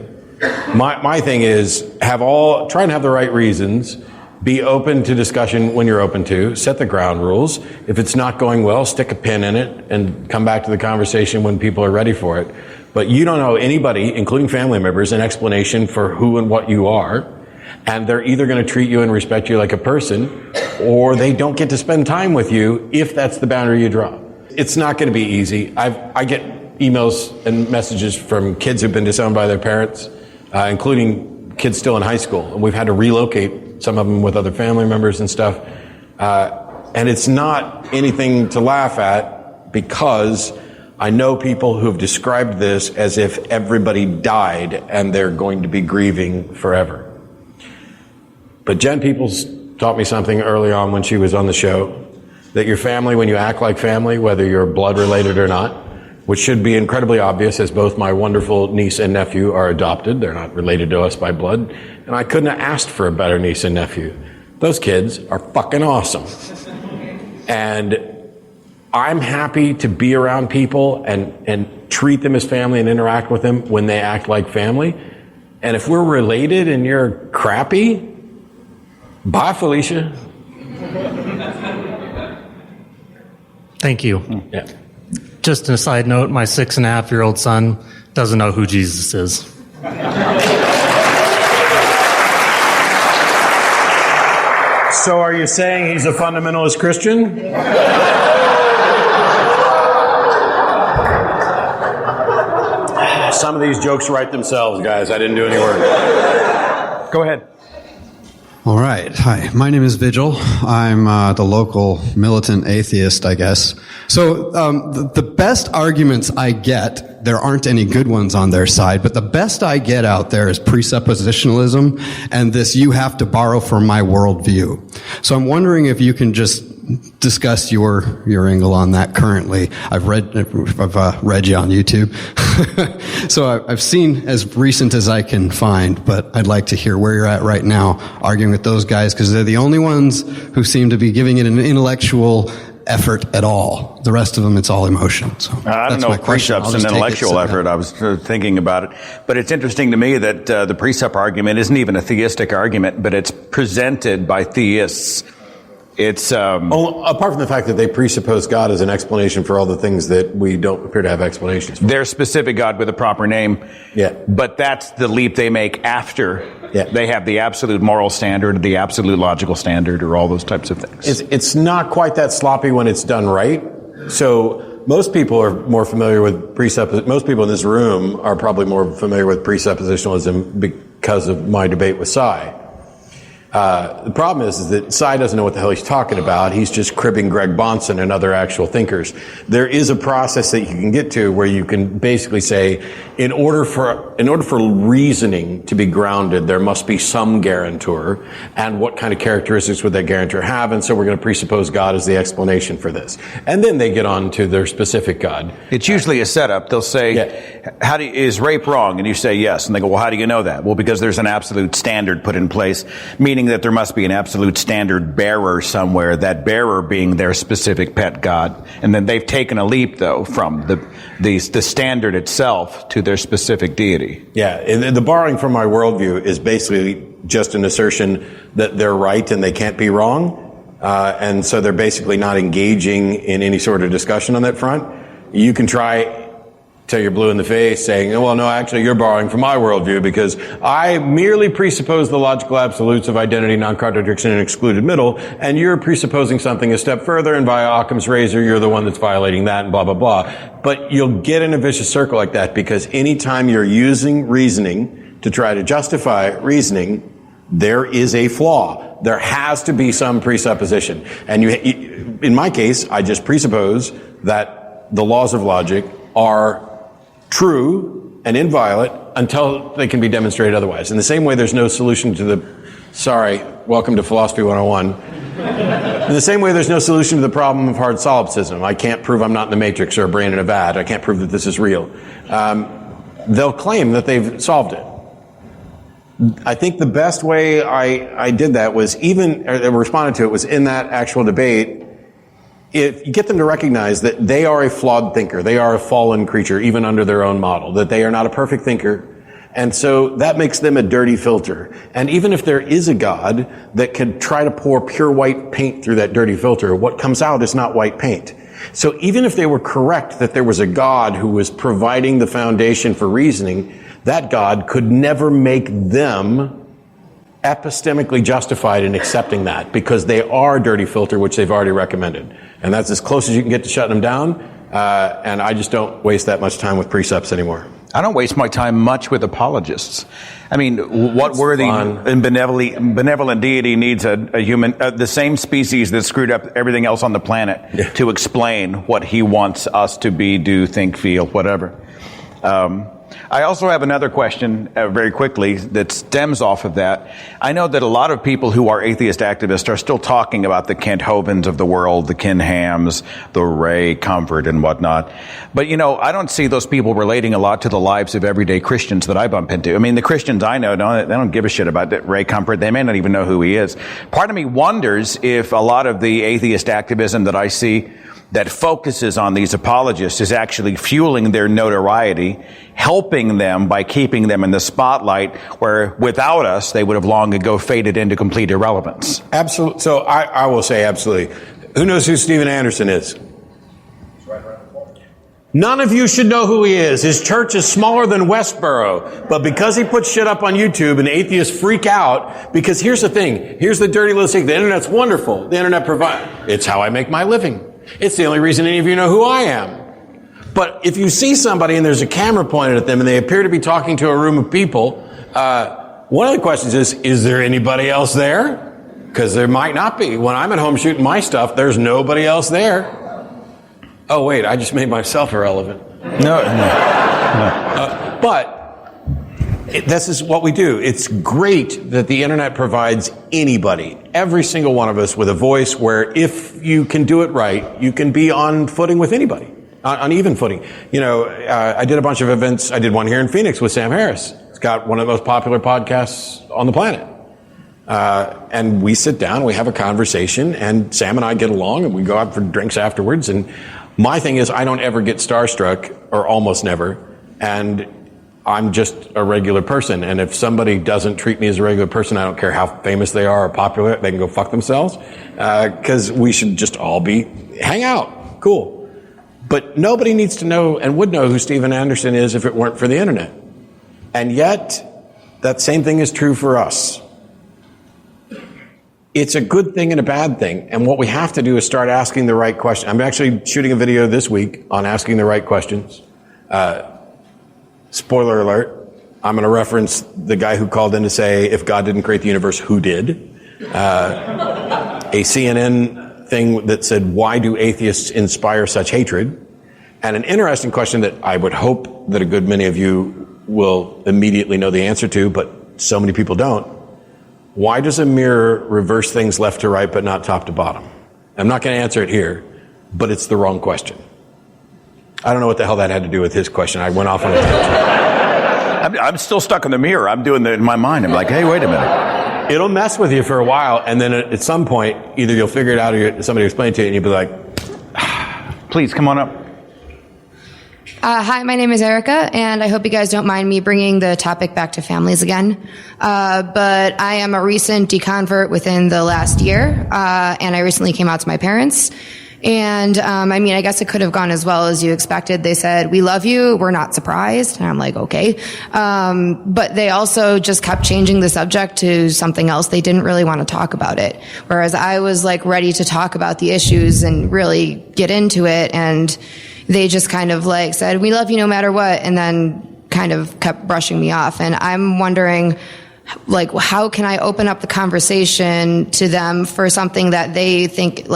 G: My thing is, try and have the right reasons. Be open to discussion when you're open to. Set the ground rules. If it's not going well, stick a pin in it and come back to the conversation when people are ready for it. But you don't owe anybody, including family members, an explanation for who and what you are. And they're either going to treat you and respect you like a person, or they don't get to spend time with you if that's the boundary you draw. It's not going to be easy. I get emails and messages from kids who've been disowned by their parents, including kids still in high school. And we've had to relocate some of them with other family members and stuff. And it's not anything to laugh at, because I know people who've described this as if everybody died and they're going to be grieving forever. But Jen Peoples taught me something early on when she was on the show, that your family, when you act like family, whether you're blood related or not, which should be incredibly obvious, as both my wonderful niece and nephew are adopted. They're not related to us by blood. And I couldn't have asked for a better niece and nephew. Those kids are fucking awesome. And I'm happy to be around people and treat them as family and interact with them when they act like family. And if we're related and you're crappy, bye, Felicia.
J: Thank you.
G: Yeah.
J: Just a side note, my 6.5-year-old son doesn't know who Jesus is.
G: So are you saying he's a fundamentalist Christian? Some of these jokes write themselves, guys. I didn't do any work. Go ahead.
K: All right. Hi, my name is Vigil. I'm the local militant atheist, I guess. So the best arguments I get, there aren't any good ones on their side, but the best I get out there is presuppositionalism and this you have to borrow from my worldview. So I'm wondering if you can just discuss your angle on that currently. I've read you on YouTube. So I've seen as recent as I can find, but I'd like to hear where you're at right now arguing with those guys, because they're the only ones who seem to be giving it an intellectual effort at all. The rest of them, it's all emotion. So
F: I don't know if precept's an intellectual effort. I was thinking about it. But it's interesting to me that the precept argument isn't even a theistic argument, but it's presented by theists. It's
G: apart from the fact that they presuppose God as an explanation for all the things that we don't appear to have explanations for.
F: Their specific God with a proper name.
G: Yeah.
F: But that's the leap they make after
G: Yeah.
F: they have the absolute moral standard, the absolute logical standard, or all those types of things.
G: It's not quite that sloppy when it's done right. So most people are more familiar with most people in this room are probably more familiar with presuppositionalism because of my debate with Cy. The problem is that Cy doesn't know what the hell he's talking about. He's just cribbing Greg Bahnsen and other actual thinkers. There is a process that you can get to where you can basically say, in order for reasoning to be grounded, there must be some guarantor, and what kind of characteristics would that guarantor have? And so we're going to presuppose God as the explanation for this. And then they get on to their specific God.
F: It's usually a setup. They'll say, is rape wrong? And you say yes. And they go, well, how do you know that? Well, because there's an absolute standard put in place, meaning that there must be an absolute standard bearer somewhere, that bearer being their specific pet God. And then they've taken a leap, though, from the standard itself to their specific deity.
G: Yeah, and the borrowing from my worldview is basically just an assertion that they're right and they can't be wrong. And so they're basically not engaging in any sort of discussion on that front. You can try till you're blue in the face saying, well, no, actually you're borrowing from my worldview because I merely presuppose the logical absolutes of identity, non-contradiction, and excluded middle, and you're presupposing something a step further, and via Occam's razor, you're the one that's violating that, and blah, blah, blah. But you'll get in a vicious circle like that because anytime you're using reasoning to try to justify reasoning, there is a flaw. There has to be some presupposition. And in my case, I just presuppose that the laws of logic are true and inviolate until they can be demonstrated otherwise. In the same way, there's no solution to welcome to Philosophy 101. In the same way, there's no solution to the problem of hard solipsism. I can't prove I'm not in the matrix or a brain in a vat. I can't prove that this is real. They'll claim that they've solved it. I think the best way I did that was responded to it was in that actual debate. If you get them to recognize that they are a flawed thinker, they are a fallen creature, even under their own model, that they are not a perfect thinker. And so that makes them a dirty filter. And even if there is a God that could try to pour pure white paint through that dirty filter, what comes out is not white paint. So even if they were correct that there was a God who was providing the foundation for reasoning, that God could never make them epistemically justified in accepting that because they are a dirty filter, which they've already recommended. And that's as close as you can get to shutting them down. And I just don't waste that much time with precepts anymore.
F: I don't waste my time much with apologists. I mean, what worthy and benevolent deity needs a human, the same species that screwed up everything else on the planet to explain what he wants us to be, do, think, feel, whatever. I also have another question very quickly that stems off of that. I know that a lot of people who are atheist activists are still talking about the Kent Hovens of the world, the Ken Hams, the Ray Comfort and whatnot. But, I don't see those people relating a lot to the lives of everyday Christians that I bump into. I mean, the Christians I know, they don't give a shit about that Ray Comfort. They may not even know who he is. Part of me wonders if a lot of the atheist activism that I see that focuses on these apologists is actually fueling their notoriety, helping them by keeping them in the spotlight, where without us, they would have long ago faded into complete irrelevance.
G: Absolutely. So I will say absolutely. Who knows who Steven Anderson is? None of you should know who he is. His church is smaller than Westboro. But because he puts shit up on YouTube and atheists freak out, because here's the thing. Here's the dirty little secret. The internet's wonderful. The internet provides. It's how I make my living. It's the only reason any of you know who I am. But if you see somebody and there's a camera pointed at them and they appear to be talking to a room of people, one of the questions is there anybody else there? Because there might not be. When I'm at home shooting my stuff, there's nobody else there. Oh, wait, I just made myself irrelevant.
F: No.
G: But this is what we do. It's great that the internet provides anybody, every single one of us, with a voice where if you can do it right, you can be on footing with anybody, on even footing. I did a bunch of events. I did one here in Phoenix with Sam Harris. It's got one of the most popular podcasts on the planet. And we sit down, we have a conversation, and Sam and I get along, and we go out for drinks afterwards. And my thing is, I don't ever get starstruck, or almost never, and I'm just a regular person. And if somebody doesn't treat me as a regular person, I don't care how famous they are or popular, they can go fuck themselves, because we should just all hang out. Cool. But nobody needs to know and would know who Steven Anderson is if it weren't for the internet. And yet, that same thing is true for us. It's a good thing and a bad thing. And what we have to do is start asking the right question. I'm actually shooting a video this week on asking the right questions. Spoiler alert, I'm going to reference the guy who called in to say, if God didn't create the universe, who did? A CNN thing that said, why do atheists inspire such hatred? And an interesting question that I would hope that a good many of you will immediately know the answer to, but so many people don't. Why does a mirror reverse things left to right but not top to bottom? I'm not going to answer it here, but it's the wrong question. I don't know what the hell that had to do with his question. I went off on a tangent.
F: I'm still stuck in the mirror. I'm doing that in my mind. I'm like, hey, wait a minute.
G: It'll mess with you for a while, and then at some point, either you'll figure it out or somebody will explain it to you, and you'll be like,
F: please, come on up.
L: Hi, my name is Erica, and I hope you guys don't mind me bringing the topic back to families again. But I am a recent deconvert within the last year, and I recently came out to my parents. And, I guess it could have gone as well as you expected. They said, we love you. We're not surprised. And I'm like, okay. But they also just kept changing the subject to something else. They didn't really want to talk about it. Whereas I was ready to talk about the issues and really get into it. And they just kind of said, we love you no matter what. And then kind of kept brushing me off. And I'm wondering, how can I open up the conversation to them for something that they think,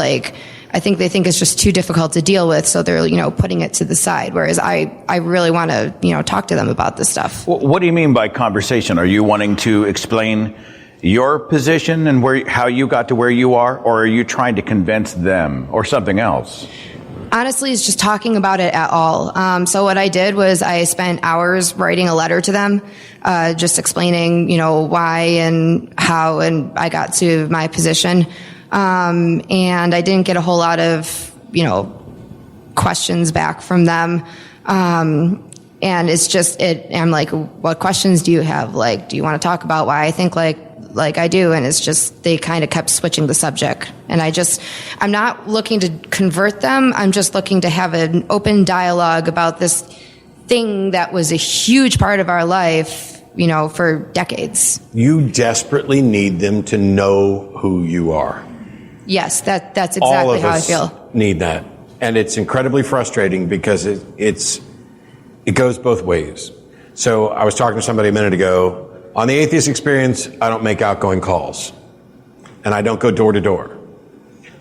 L: I think they think it's just too difficult to deal with, so they're, putting it to the side, whereas I really want to, talk to them about this stuff.
F: What do you mean by conversation? Are you wanting to explain your position and how you got to where you are, or are you trying to convince them, or something else?
L: Honestly, it's just talking about it at all. So what I did was I spent hours writing a letter to them, just explaining, why and how and I got to my position. And I didn't get a whole lot of, questions back from them. And it's just, I'm like, what questions do you have? Do you want to talk about why I think like I do? And it's just, they kind of kept switching the subject. And I'm not looking to convert them. I'm just looking to have an open dialogue about this thing that was a huge part of our life, for decades.
G: You desperately need them to know who you are.
L: Yes, that's exactly how I feel.
G: Need that. And it's incredibly frustrating because it goes both ways. So I was talking to somebody a minute ago. On the atheist experience, I don't make outgoing calls. And I don't go door to door.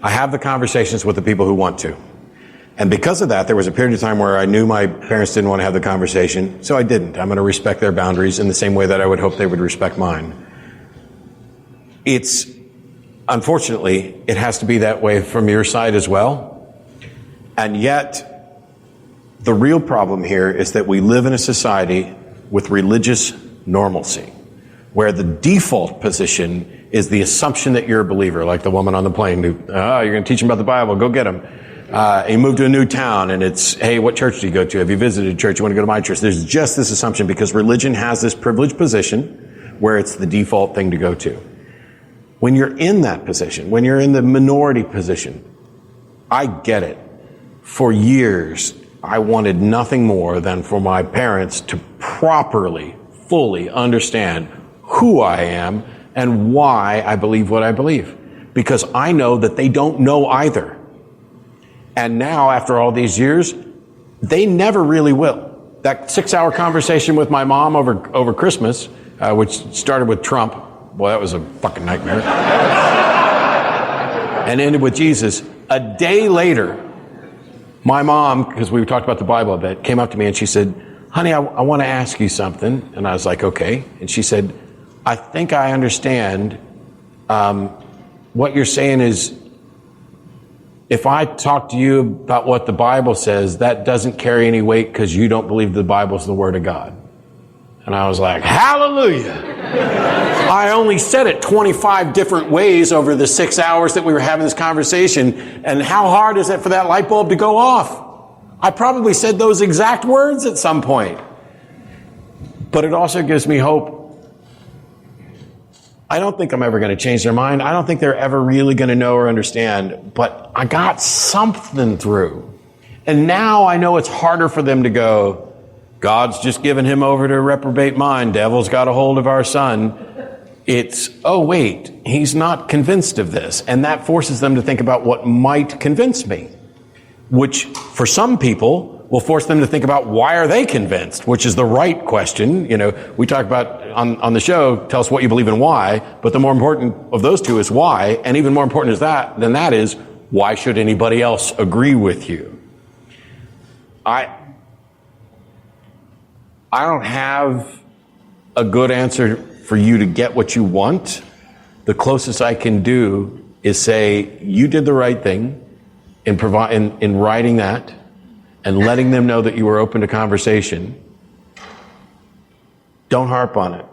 G: I have the conversations with the people who want to. And because of that, there was a period of time where I knew my parents didn't want to have the conversation, so I didn't. I'm going to respect their boundaries in the same way that I would hope they would respect mine. Unfortunately, it has to be that way from your side as well. And yet, the real problem here is that we live in a society with religious normalcy, where the default position is the assumption that you're a believer, like the woman on the plane who, you're going to teach them about the Bible, go get them. You move to a new town and it's, hey, what church do you go to? Have you visited a church? You want to go to my church? There's just this assumption because religion has this privileged position where it's the default thing to go to. When you're in that position, when you're in the minority position, I get it. For years, I wanted nothing more than for my parents to properly, fully understand who I am and why I believe what I believe. Because I know that they don't know either. And now, after all these years, they never really will. That 6-hour conversation with my mom over Christmas, which started with Trump, boy, that was a fucking nightmare, and ended with Jesus. A day later, my mom, because we talked about the Bible a bit, came up to me and she said, honey, I want to ask you something. And I was like, okay. And she said, I think I understand what you're saying is, if I talk to you about what the Bible says, that doesn't carry any weight because you don't believe the Bible's the Word of God. And I was like, hallelujah. I only said it 25 different ways over the 6 hours that we were having this conversation. And how hard is it for that light bulb to go off? I probably said those exact words at some point. But it also gives me hope. I don't think I'm ever going to change their mind. I don't think they're ever really going to know or understand. But I got something through. And now I know it's harder for them to go, God's just given him over to a reprobate mind. Devil's got a hold of our son. It's, oh, wait, he's not convinced of this. And that forces them to think about what might convince me, which for some people will force them to think about why are they convinced, which is the right question. You know, we talk about on the show, tell us what you believe and why, but the more important of those two is why, and even more important than that is, why should anybody else agree with you? I don't have a good answer for you to get what you want. The closest I can do is say, you did the right thing in writing that and letting them know that you were open to conversation. Don't harp on it.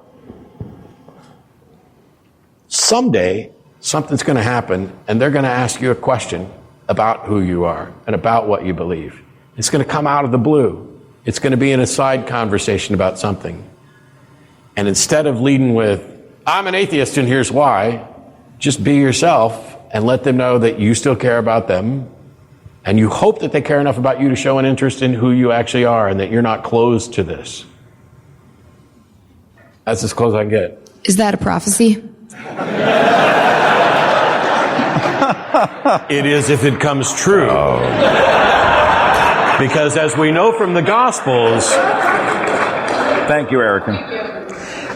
G: Someday, something's going to happen, and they're going to ask you a question about who you are and about what you believe. It's going to come out of the blue. It's going to be in a side conversation about something. And instead of leading with, I'm an atheist and here's why, just be yourself and let them know that you still care about them. And you hope that they care enough about you to show an interest in who you actually are and that you're not closed to this. That's as close as I can get.
L: Is that a prophecy?
G: It is if it comes true. Oh. Because as we know from the Gospels...
F: Thank you, Erica.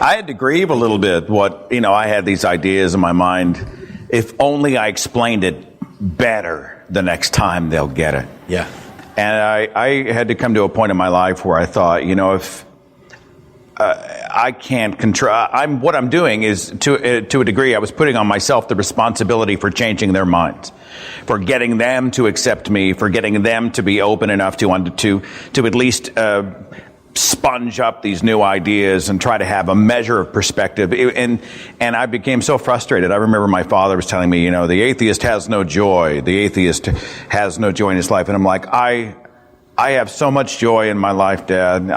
F: I had to grieve a little bit I had these ideas in my mind. If only I explained it better the next time they'll get it.
G: Yeah.
F: And I had to come to a point in my life where I thought, if I can't control, what I'm doing is to a degree, I was putting on myself the responsibility for changing their minds, for getting them to accept me, for getting them to be open enough to at least sponge up these new ideas and try to have a measure of perspective. And I became so frustrated. I remember my father was telling me, the atheist has no joy. The atheist has no joy in his life. And I'm like, I have so much joy in my life, Dad.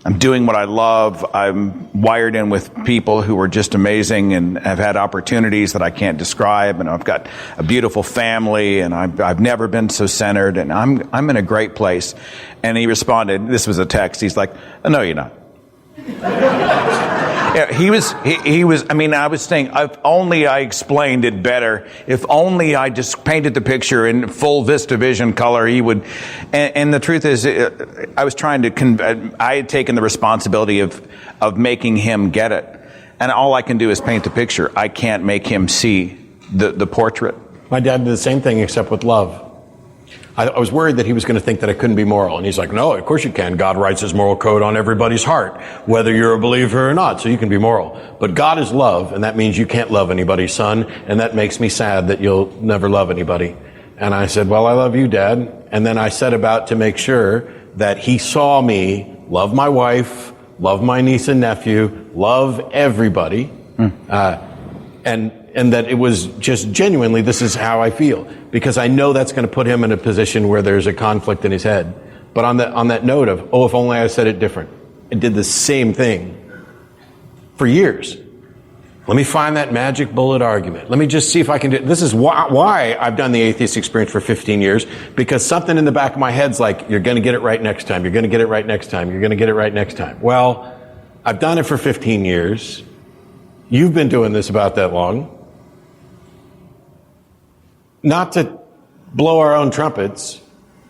F: I'm doing what I love. I'm wired in with people who are just amazing and have had opportunities that I can't describe. And I've got a beautiful family, and I've never been so centered, and I'm in a great place. And he responded, this was a text, he's like, no, you're not. Yeah, I was saying, if only I explained it better, if only I just painted the picture in full Vista Vision color, he would, and the truth is, I was trying to, I had taken the responsibility of making him get it. And all I can do is paint the picture. I can't make him see the portrait.
G: My dad did the same thing except with love. I was worried that he was going to think that I couldn't be moral. And he's like, no, of course you can. God writes his moral code on everybody's heart, whether you're a believer or not, so you can be moral. But God is love, and that means you can't love anybody, son, and that makes me sad that you'll never love anybody. And I said, well, I love you, Dad. And then I set about to make sure that he saw me love my wife, love my niece and nephew, love everybody, and that it was just genuinely, this is how I feel. Because I know that's going to put him in a position where there's a conflict in his head. But on that note of, oh, if only I said it different. I did the same thing for years. Let me find that magic bullet argument. Let me just see if I can do it. This is why I've done the atheist experience for 15 years, because something in the back of my head's like, you're going to get it right next time. You're going to get it right next time. You're going to get it right next time. Well, I've done it for 15 years. You've been doing this about that long. Not to blow our own trumpets,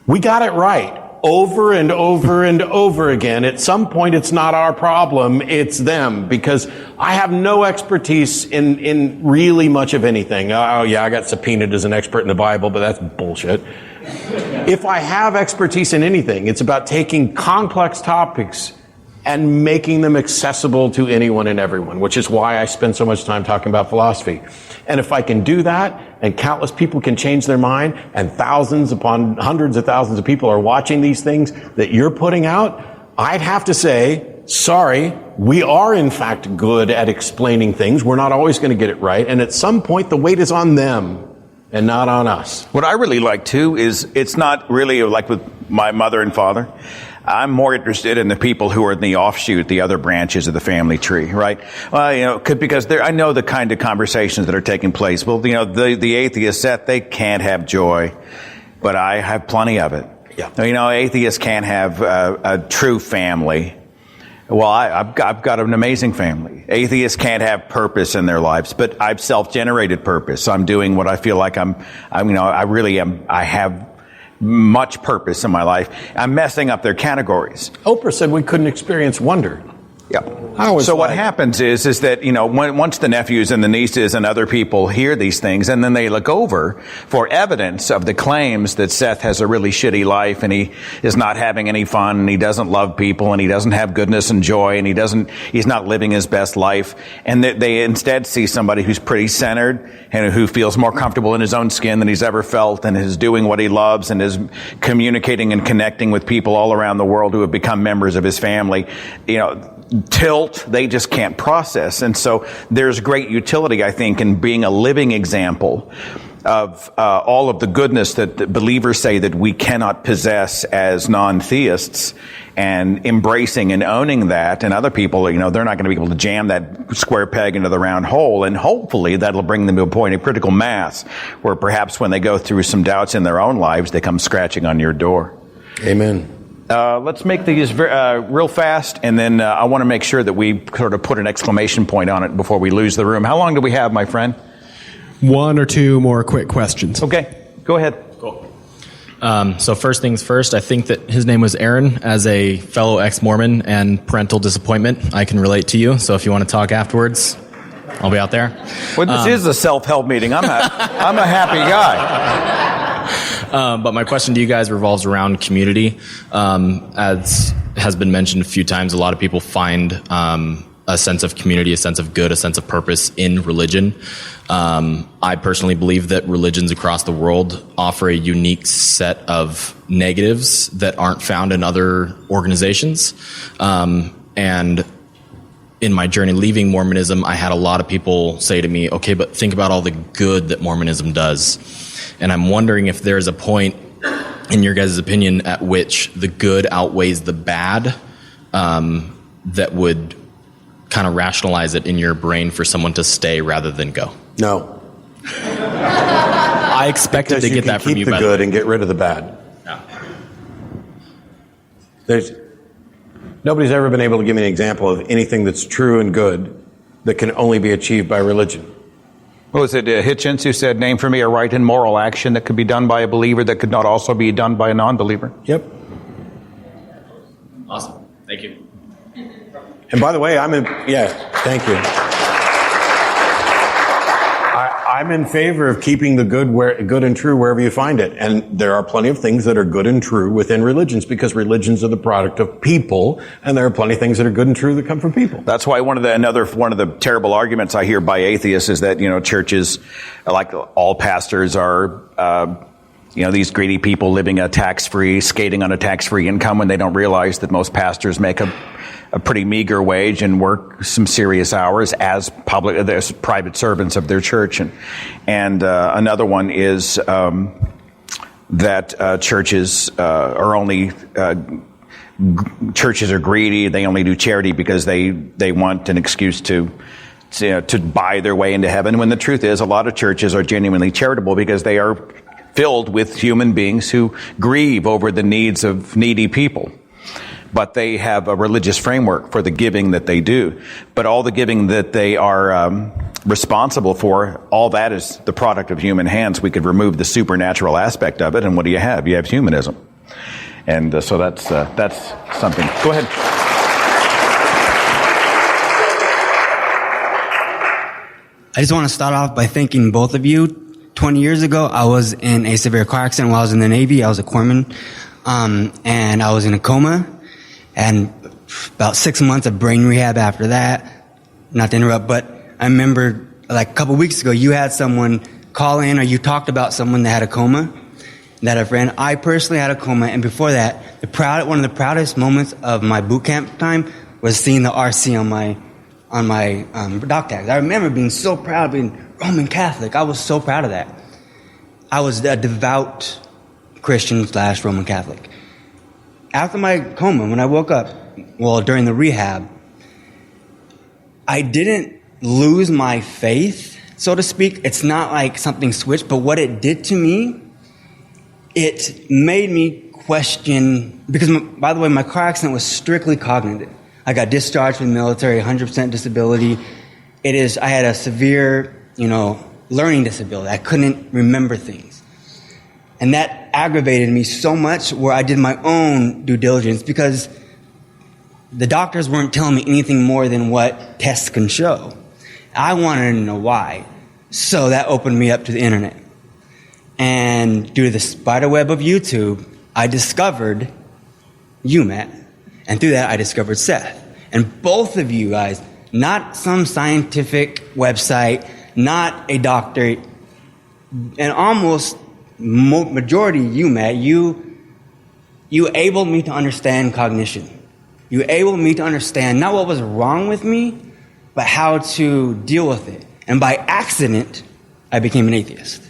G: we got it right over and over and over again. At some point, it's not our problem, it's them, because I have no expertise in really much of anything. Oh yeah, I got subpoenaed as an expert in the Bible, but that's bullshit. If I have expertise in anything, it's about taking complex topics and making them accessible to anyone and everyone, which is why I spend so much time talking about philosophy. And if I can do that, and countless people can change their mind, and thousands upon hundreds of thousands of people are watching these things that you're putting out, I'd have to say, sorry, we are in fact good at explaining things. We're not always going to get it right. And at some point, the weight is on them and not on us.
F: What I really like, too, is it's not really like with my mother and father. I'm more interested in the people who are in the offshoot, the other branches of the family tree, right? Well, because I know the kind of conversations that are taking place. Well, the atheist Seth, they can't have joy, but I have plenty of it.
G: Yeah.
F: Atheists can't have a true family. Well, I've got an amazing family. Atheists can't have purpose in their lives, but I've self-generated purpose. I'm doing what I feel like I really am. I have much purpose in my life. I'm messing up their categories.
G: Oprah said we couldn't experience wonder.
F: Yeah. So what happens is that, once the nephews and the nieces and other people hear these things, and then they look over for evidence of the claims that Seth has a really shitty life, and he is not having any fun, and he doesn't love people, and he doesn't have goodness and joy, and he's not living his best life, and they instead see somebody who's pretty centered, and who feels more comfortable in his own skin than he's ever felt, and is doing what he loves, and is communicating and connecting with people all around the world who have become members of his family. Tilt, they just can't process. And so there's great utility, I think, in being a living example of all of the goodness that the believers say that we cannot possess as non-theists, and embracing and owning that. And other people, they're not going to be able to jam that square peg into the round hole. And hopefully that'll bring them to a point of critical mass where perhaps when they go through some doubts in their own lives, they come scratching on your door.
G: Amen.
F: Let's make these real fast, and then I want to make sure that we sort of put an exclamation point on it before we lose the room. How long do we have, my friend?
M: One or two more quick questions.
F: Okay, go ahead.
M: Cool. So first things first, I think that his name was Aaron. As a fellow ex-Mormon and parental disappointment, I can relate to you. So if you want to talk afterwards, I'll be out there.
F: Well, this is a self-help meeting. I'm a happy guy.
M: But my question to you guys revolves around community. As has been mentioned a few times, a lot of people find a sense of community, a sense of good, a sense of purpose in religion. I personally believe that religions across the world offer a unique set of negatives that aren't found in other organizations. And in my journey leaving Mormonism, I had a lot of people say to me, okay, but think about all the good that Mormonism does. And I'm wondering if there's a point, in your guys' opinion, at which the good outweighs the bad, that would kind of rationalize it in your brain for someone to stay rather than go.
G: No.
M: I expected to get that from you.
G: Keep the good and get rid of the bad.
M: Yeah.
G: Nobody's ever been able to give me an example of anything that's true and good that can only be achieved by religion.
F: What was it, Hitchens, who said, name for me a right and moral action that could be done by a believer that could not also be done by a non-believer?
G: Yep.
M: Awesome. Thank you.
G: And by the way, thank you. I'm in favor of keeping the good and true wherever you find it. And there are plenty of things that are good and true within religions, because religions are the product of people, and there are plenty of things that are good and true that come from people.
F: That's why one of the terrible arguments I hear by atheists is that, churches, like all pastors, are these greedy people living skating on a tax-free income, when they don't realize that most pastors make a pretty meager wage and work some serious hours as private servants of their church. And another one is that churches are greedy. They only do charity because they want an excuse to buy their way into heaven. When the truth is, a lot of churches are genuinely charitable because they are filled with human beings who grieve over the needs of needy people. But they have a religious framework for the giving that they do. But all the giving that they are responsible for, all that is the product of human hands. We could remove the supernatural aspect of it, and what do you have? You have humanism. And so that's something. Go ahead.
N: I just want to start off by thanking both of you. 20 years ago, I was in a severe car accident while I was in the Navy. I was a corpsman, and I was in a coma. And about 6 months of brain rehab after that. Not to interrupt, but I remember like a couple weeks ago, you had someone call in, or you talked about someone that had a coma, that a friend. I personally had a coma, and before that, one of the proudest moments of my boot camp time was seeing the RC on my doc tags. I remember being so proud of being Roman Catholic. I was so proud of that. I was a devout Christian / Roman Catholic. After my coma, when I woke up, during the rehab, I didn't lose my faith, so to speak. It's not like something switched, but what it did to me, it made me question, because, by the way, my car accident was strictly cognitive. I got discharged from the military, 100% disability. I had a severe, learning disability. I couldn't remember things. And that aggravated me so much where I did my own due diligence, because the doctors weren't telling me anything more than what tests can show. I wanted to know why. So that opened me up to the internet. And due to the spider web of YouTube, I discovered you, Matt. And through that, I discovered Seth. And both of you guys, not some scientific website, not a doctor, and almost majority you, Matt, you enabled me to understand cognition. You enabled me to understand not what was wrong with me, but how to deal with it. And by accident, I became an atheist.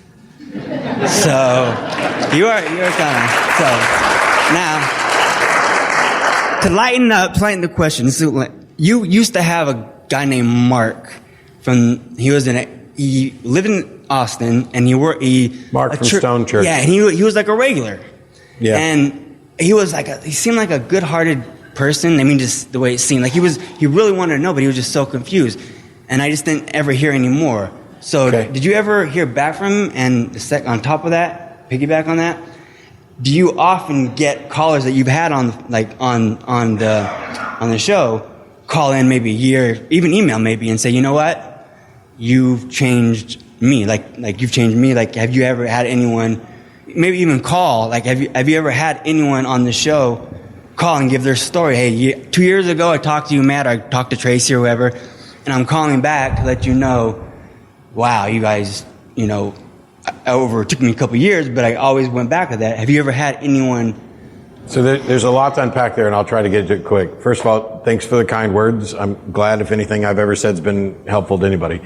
N: So you are kind of so now to lighten the question. You used to have a guy named Mark he lived in Austin, and
G: Mark from Stone Church.
N: Yeah, and he was like a regular. Yeah. And he seemed like a good-hearted person. I mean, just the way it seemed. Like he really wanted to know, but he was just so confused. And I just didn't ever hear any more. So Did you ever hear back from him? And on top of that, piggyback on that, do you often get callers that you've had on the show call in maybe a year, even email maybe, and say, you know what? You've changed me, like you've changed me. Like, have you ever had anyone, maybe even call? Like, have you ever had anyone on the show call and give their story? Hey, 2 years ago I talked to you, Matt, or I talked to Tracy or whoever, and I'm calling back to let you know, wow, you guys, it took me a couple years, but I always went back to that. Have you ever had anyone?
G: So there's a lot to unpack there, and I'll try to get to it quick. First of all, thanks for the kind words. I'm glad if anything I've ever said has been helpful to anybody.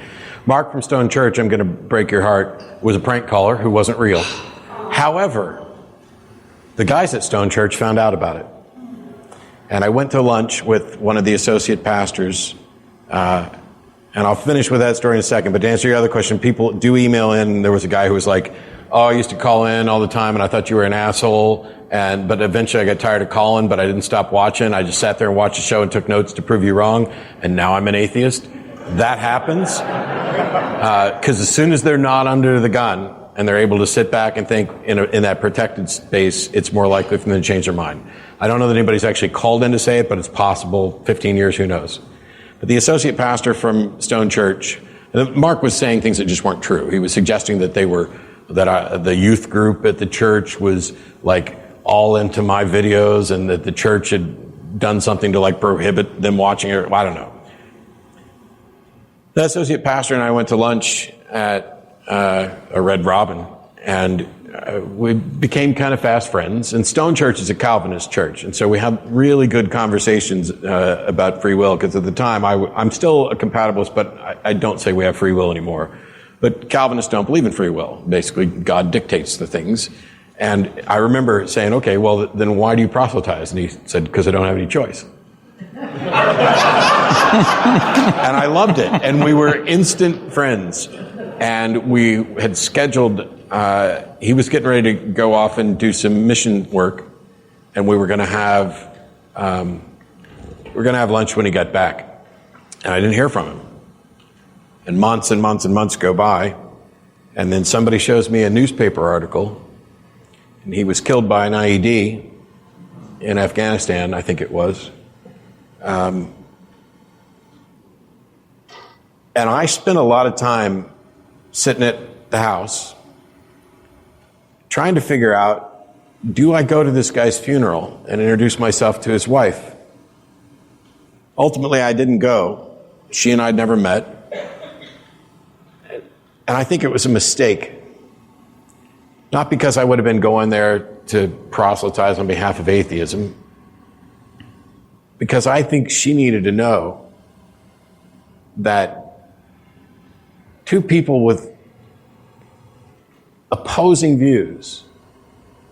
G: Mark from Stone Church, I'm going to break your heart, was a prank caller who wasn't real. However, the guys at Stone Church found out about it. And I went to lunch with one of the associate pastors, and I'll finish with that story in a second. But to answer your other question, people do email in. There was a guy who was like, I used to call in all the time, and I thought you were an asshole. But eventually I got tired of calling, but I didn't stop watching. I just sat there and watched the show and took notes to prove you wrong. And now I'm an atheist. That happens. Because as soon as they're not under the gun and they're able to sit back and think in that protected space, it's more likely for them to change their mind. I don't know that anybody's actually called in to say it, but it's possible. 15 years, who knows? But the associate pastor from Stone Church Mark was saying things that just weren't true. He was suggesting that the youth group at the church was like all into my videos, and that the church had done something to like prohibit them watching it. I don't know. The associate pastor and I went to lunch at a Red Robin, and we became kind of fast friends. And Stone Church is a Calvinist church, and so we had really good conversations about free will, because at the time I'm still a compatibilist, but I don't say we have free will anymore. But Calvinists don't believe in free will. Basically, God dictates the things. And I remember saying, okay, well, then why do you proselytize? And he said, because I don't have any choice. And I loved it. And we were instant friends. And we had scheduled, he was getting ready to go off and do some mission work. And we were going to have, lunch when he got back. And I didn't hear from him. And months and months and months go by. And then somebody shows me a newspaper article. And he was killed by an IED in Afghanistan, I think it was. And I spent a lot of time sitting at the house trying to figure out, do I go to this guy's funeral and introduce myself to his wife? Ultimately, I didn't go. She and I had never met. And I think it was a mistake. Not because I would have been going there to proselytize on behalf of atheism, because I think she needed to know that two people with opposing views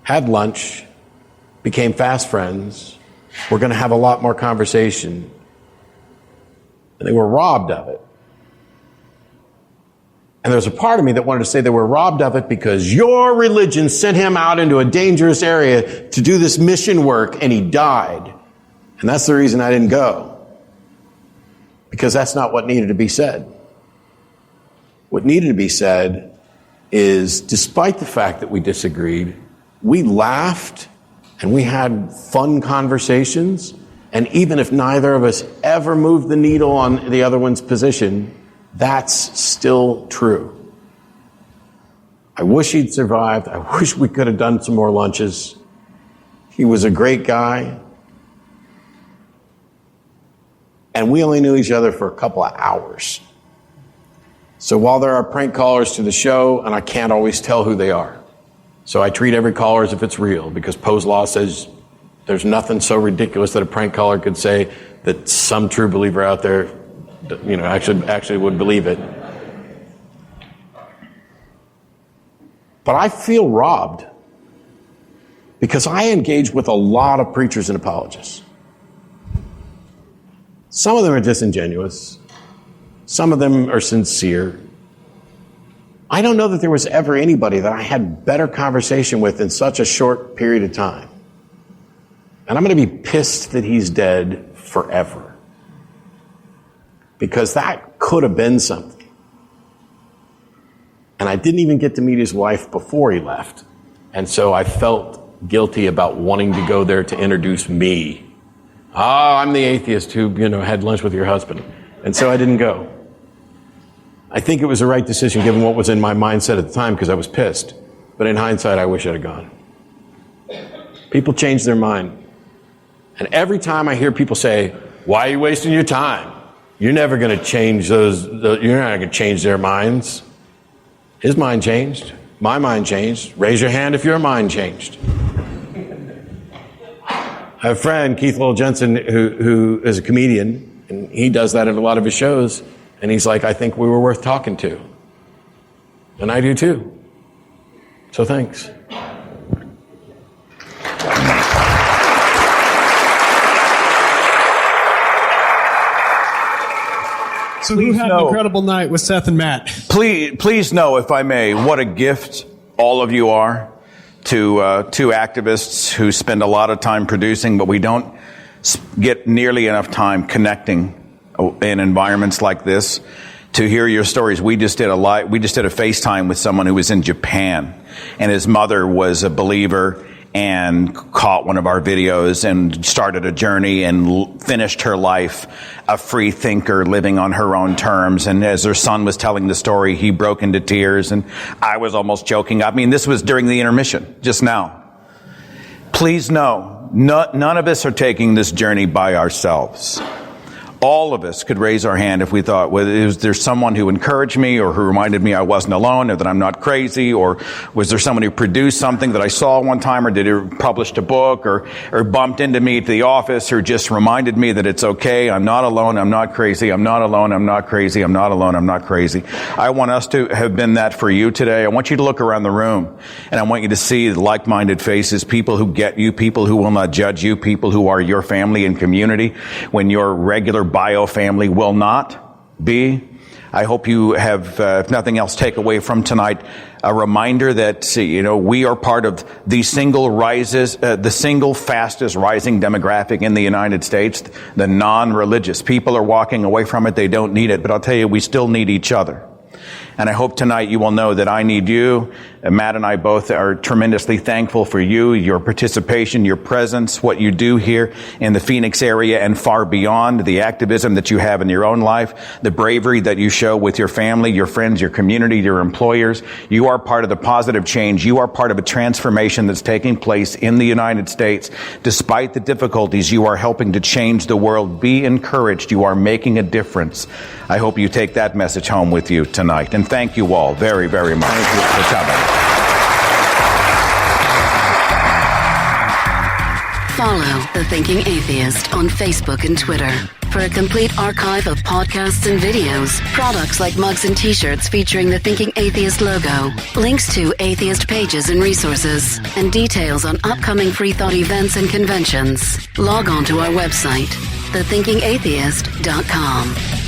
G: had lunch, became fast friends, were going to have a lot more conversation, and they were robbed of it. And there's a part of me that wanted to say they were robbed of it because your religion sent him out into a dangerous area to do this mission work, and he died. And that's the reason I didn't go. Because that's not what needed to be said. What needed to be said is, despite the fact that we disagreed, we laughed and we had fun conversations. And even if neither of us ever moved the needle on the other one's position, that's still true. I wish he'd survived. I wish we could have done some more lunches. He was a great guy. And we only knew each other for a couple of hours. So while there are prank callers to the show, and I can't always tell who they are, so I treat every caller as if it's real, because Poe's law says there's nothing so ridiculous that a prank caller could say that some true believer out there actually would believe it. But I feel robbed because I engage with a lot of preachers and apologists. Some of them are disingenuous. Some of them are sincere. I don't know that there was ever anybody that I had better conversation with in such a short period of time. And I'm going to be pissed that he's dead forever. Because that could have been something. And I didn't even get to meet his wife before he left. And so I felt guilty about wanting to go there to introduce me. I'm the atheist who, had lunch with your husband. And so I didn't go. I think it was the right decision given what was in my mindset at the time, because I was pissed. But in hindsight, I wish I'd have gone. People change their mind. And every time I hear people say, why are you wasting your time? You're never going to change you're not going to change their minds. His mind changed. My mind changed. Raise your hand if your mind changed. I have a friend, Keith Lowell Jensen, who is a comedian, and he does that in a lot of his shows. And he's like, I think we were worth talking to. And I do too. So thanks.
O: So who had an incredible night with Seth and Matt?
F: Please know, if I may, what a gift all of you are to two activists who spend a lot of time producing, but we don't get nearly enough time connecting in environments like this to hear your stories. We just did a FaceTime with someone who was in Japan, and his mother was a believer, and caught one of our videos and started a journey and finished her life a free thinker living on her own terms. And as her son was telling the story, he broke into tears, and I was almost joking. I mean, this was during the intermission just now. Please know, none of us are taking this journey by ourselves. All of us could raise our hand if we thought, well, is there someone who encouraged me or who reminded me I wasn't alone or that I'm not crazy, or was there someone who produced something that I saw one time, or did he published a book or bumped into me at the office, or just reminded me that it's okay, I'm not alone, I'm not crazy, I'm not alone, I'm not crazy, I'm not alone, I'm not crazy. I want us to have been that for you today. I want you to look around the room, and I want you to see like-minded faces, people who get you, people who will not judge you, people who are your family and community when your regular bio family will not be. I hope you have, if nothing else, take away from tonight a reminder that, we are part of the single fastest rising demographic in the United States, the non-religious. People are walking away from it. They don't need it. But I'll tell you, we still need each other. And I hope tonight you will know that I need you. Matt and I both are tremendously thankful for you, your participation, your presence, what you do here in the Phoenix area and far beyond, the activism that you have in your own life, the bravery that you show with your family, your friends, your community, your employers. You are part of the positive change. You are part of a transformation that's taking place in the United States. Despite the difficulties, you are helping to change the world. Be encouraged. You are making a difference. I hope you take that message home with you tonight. And thank you all very, very much for coming.
B: Follow The Thinking Atheist on Facebook and Twitter for a complete archive of podcasts and videos, products like mugs and t-shirts featuring the Thinking Atheist logo, links to atheist pages and resources, and details on upcoming free thought events and conventions. Log on to our website, thethinkingatheist.com.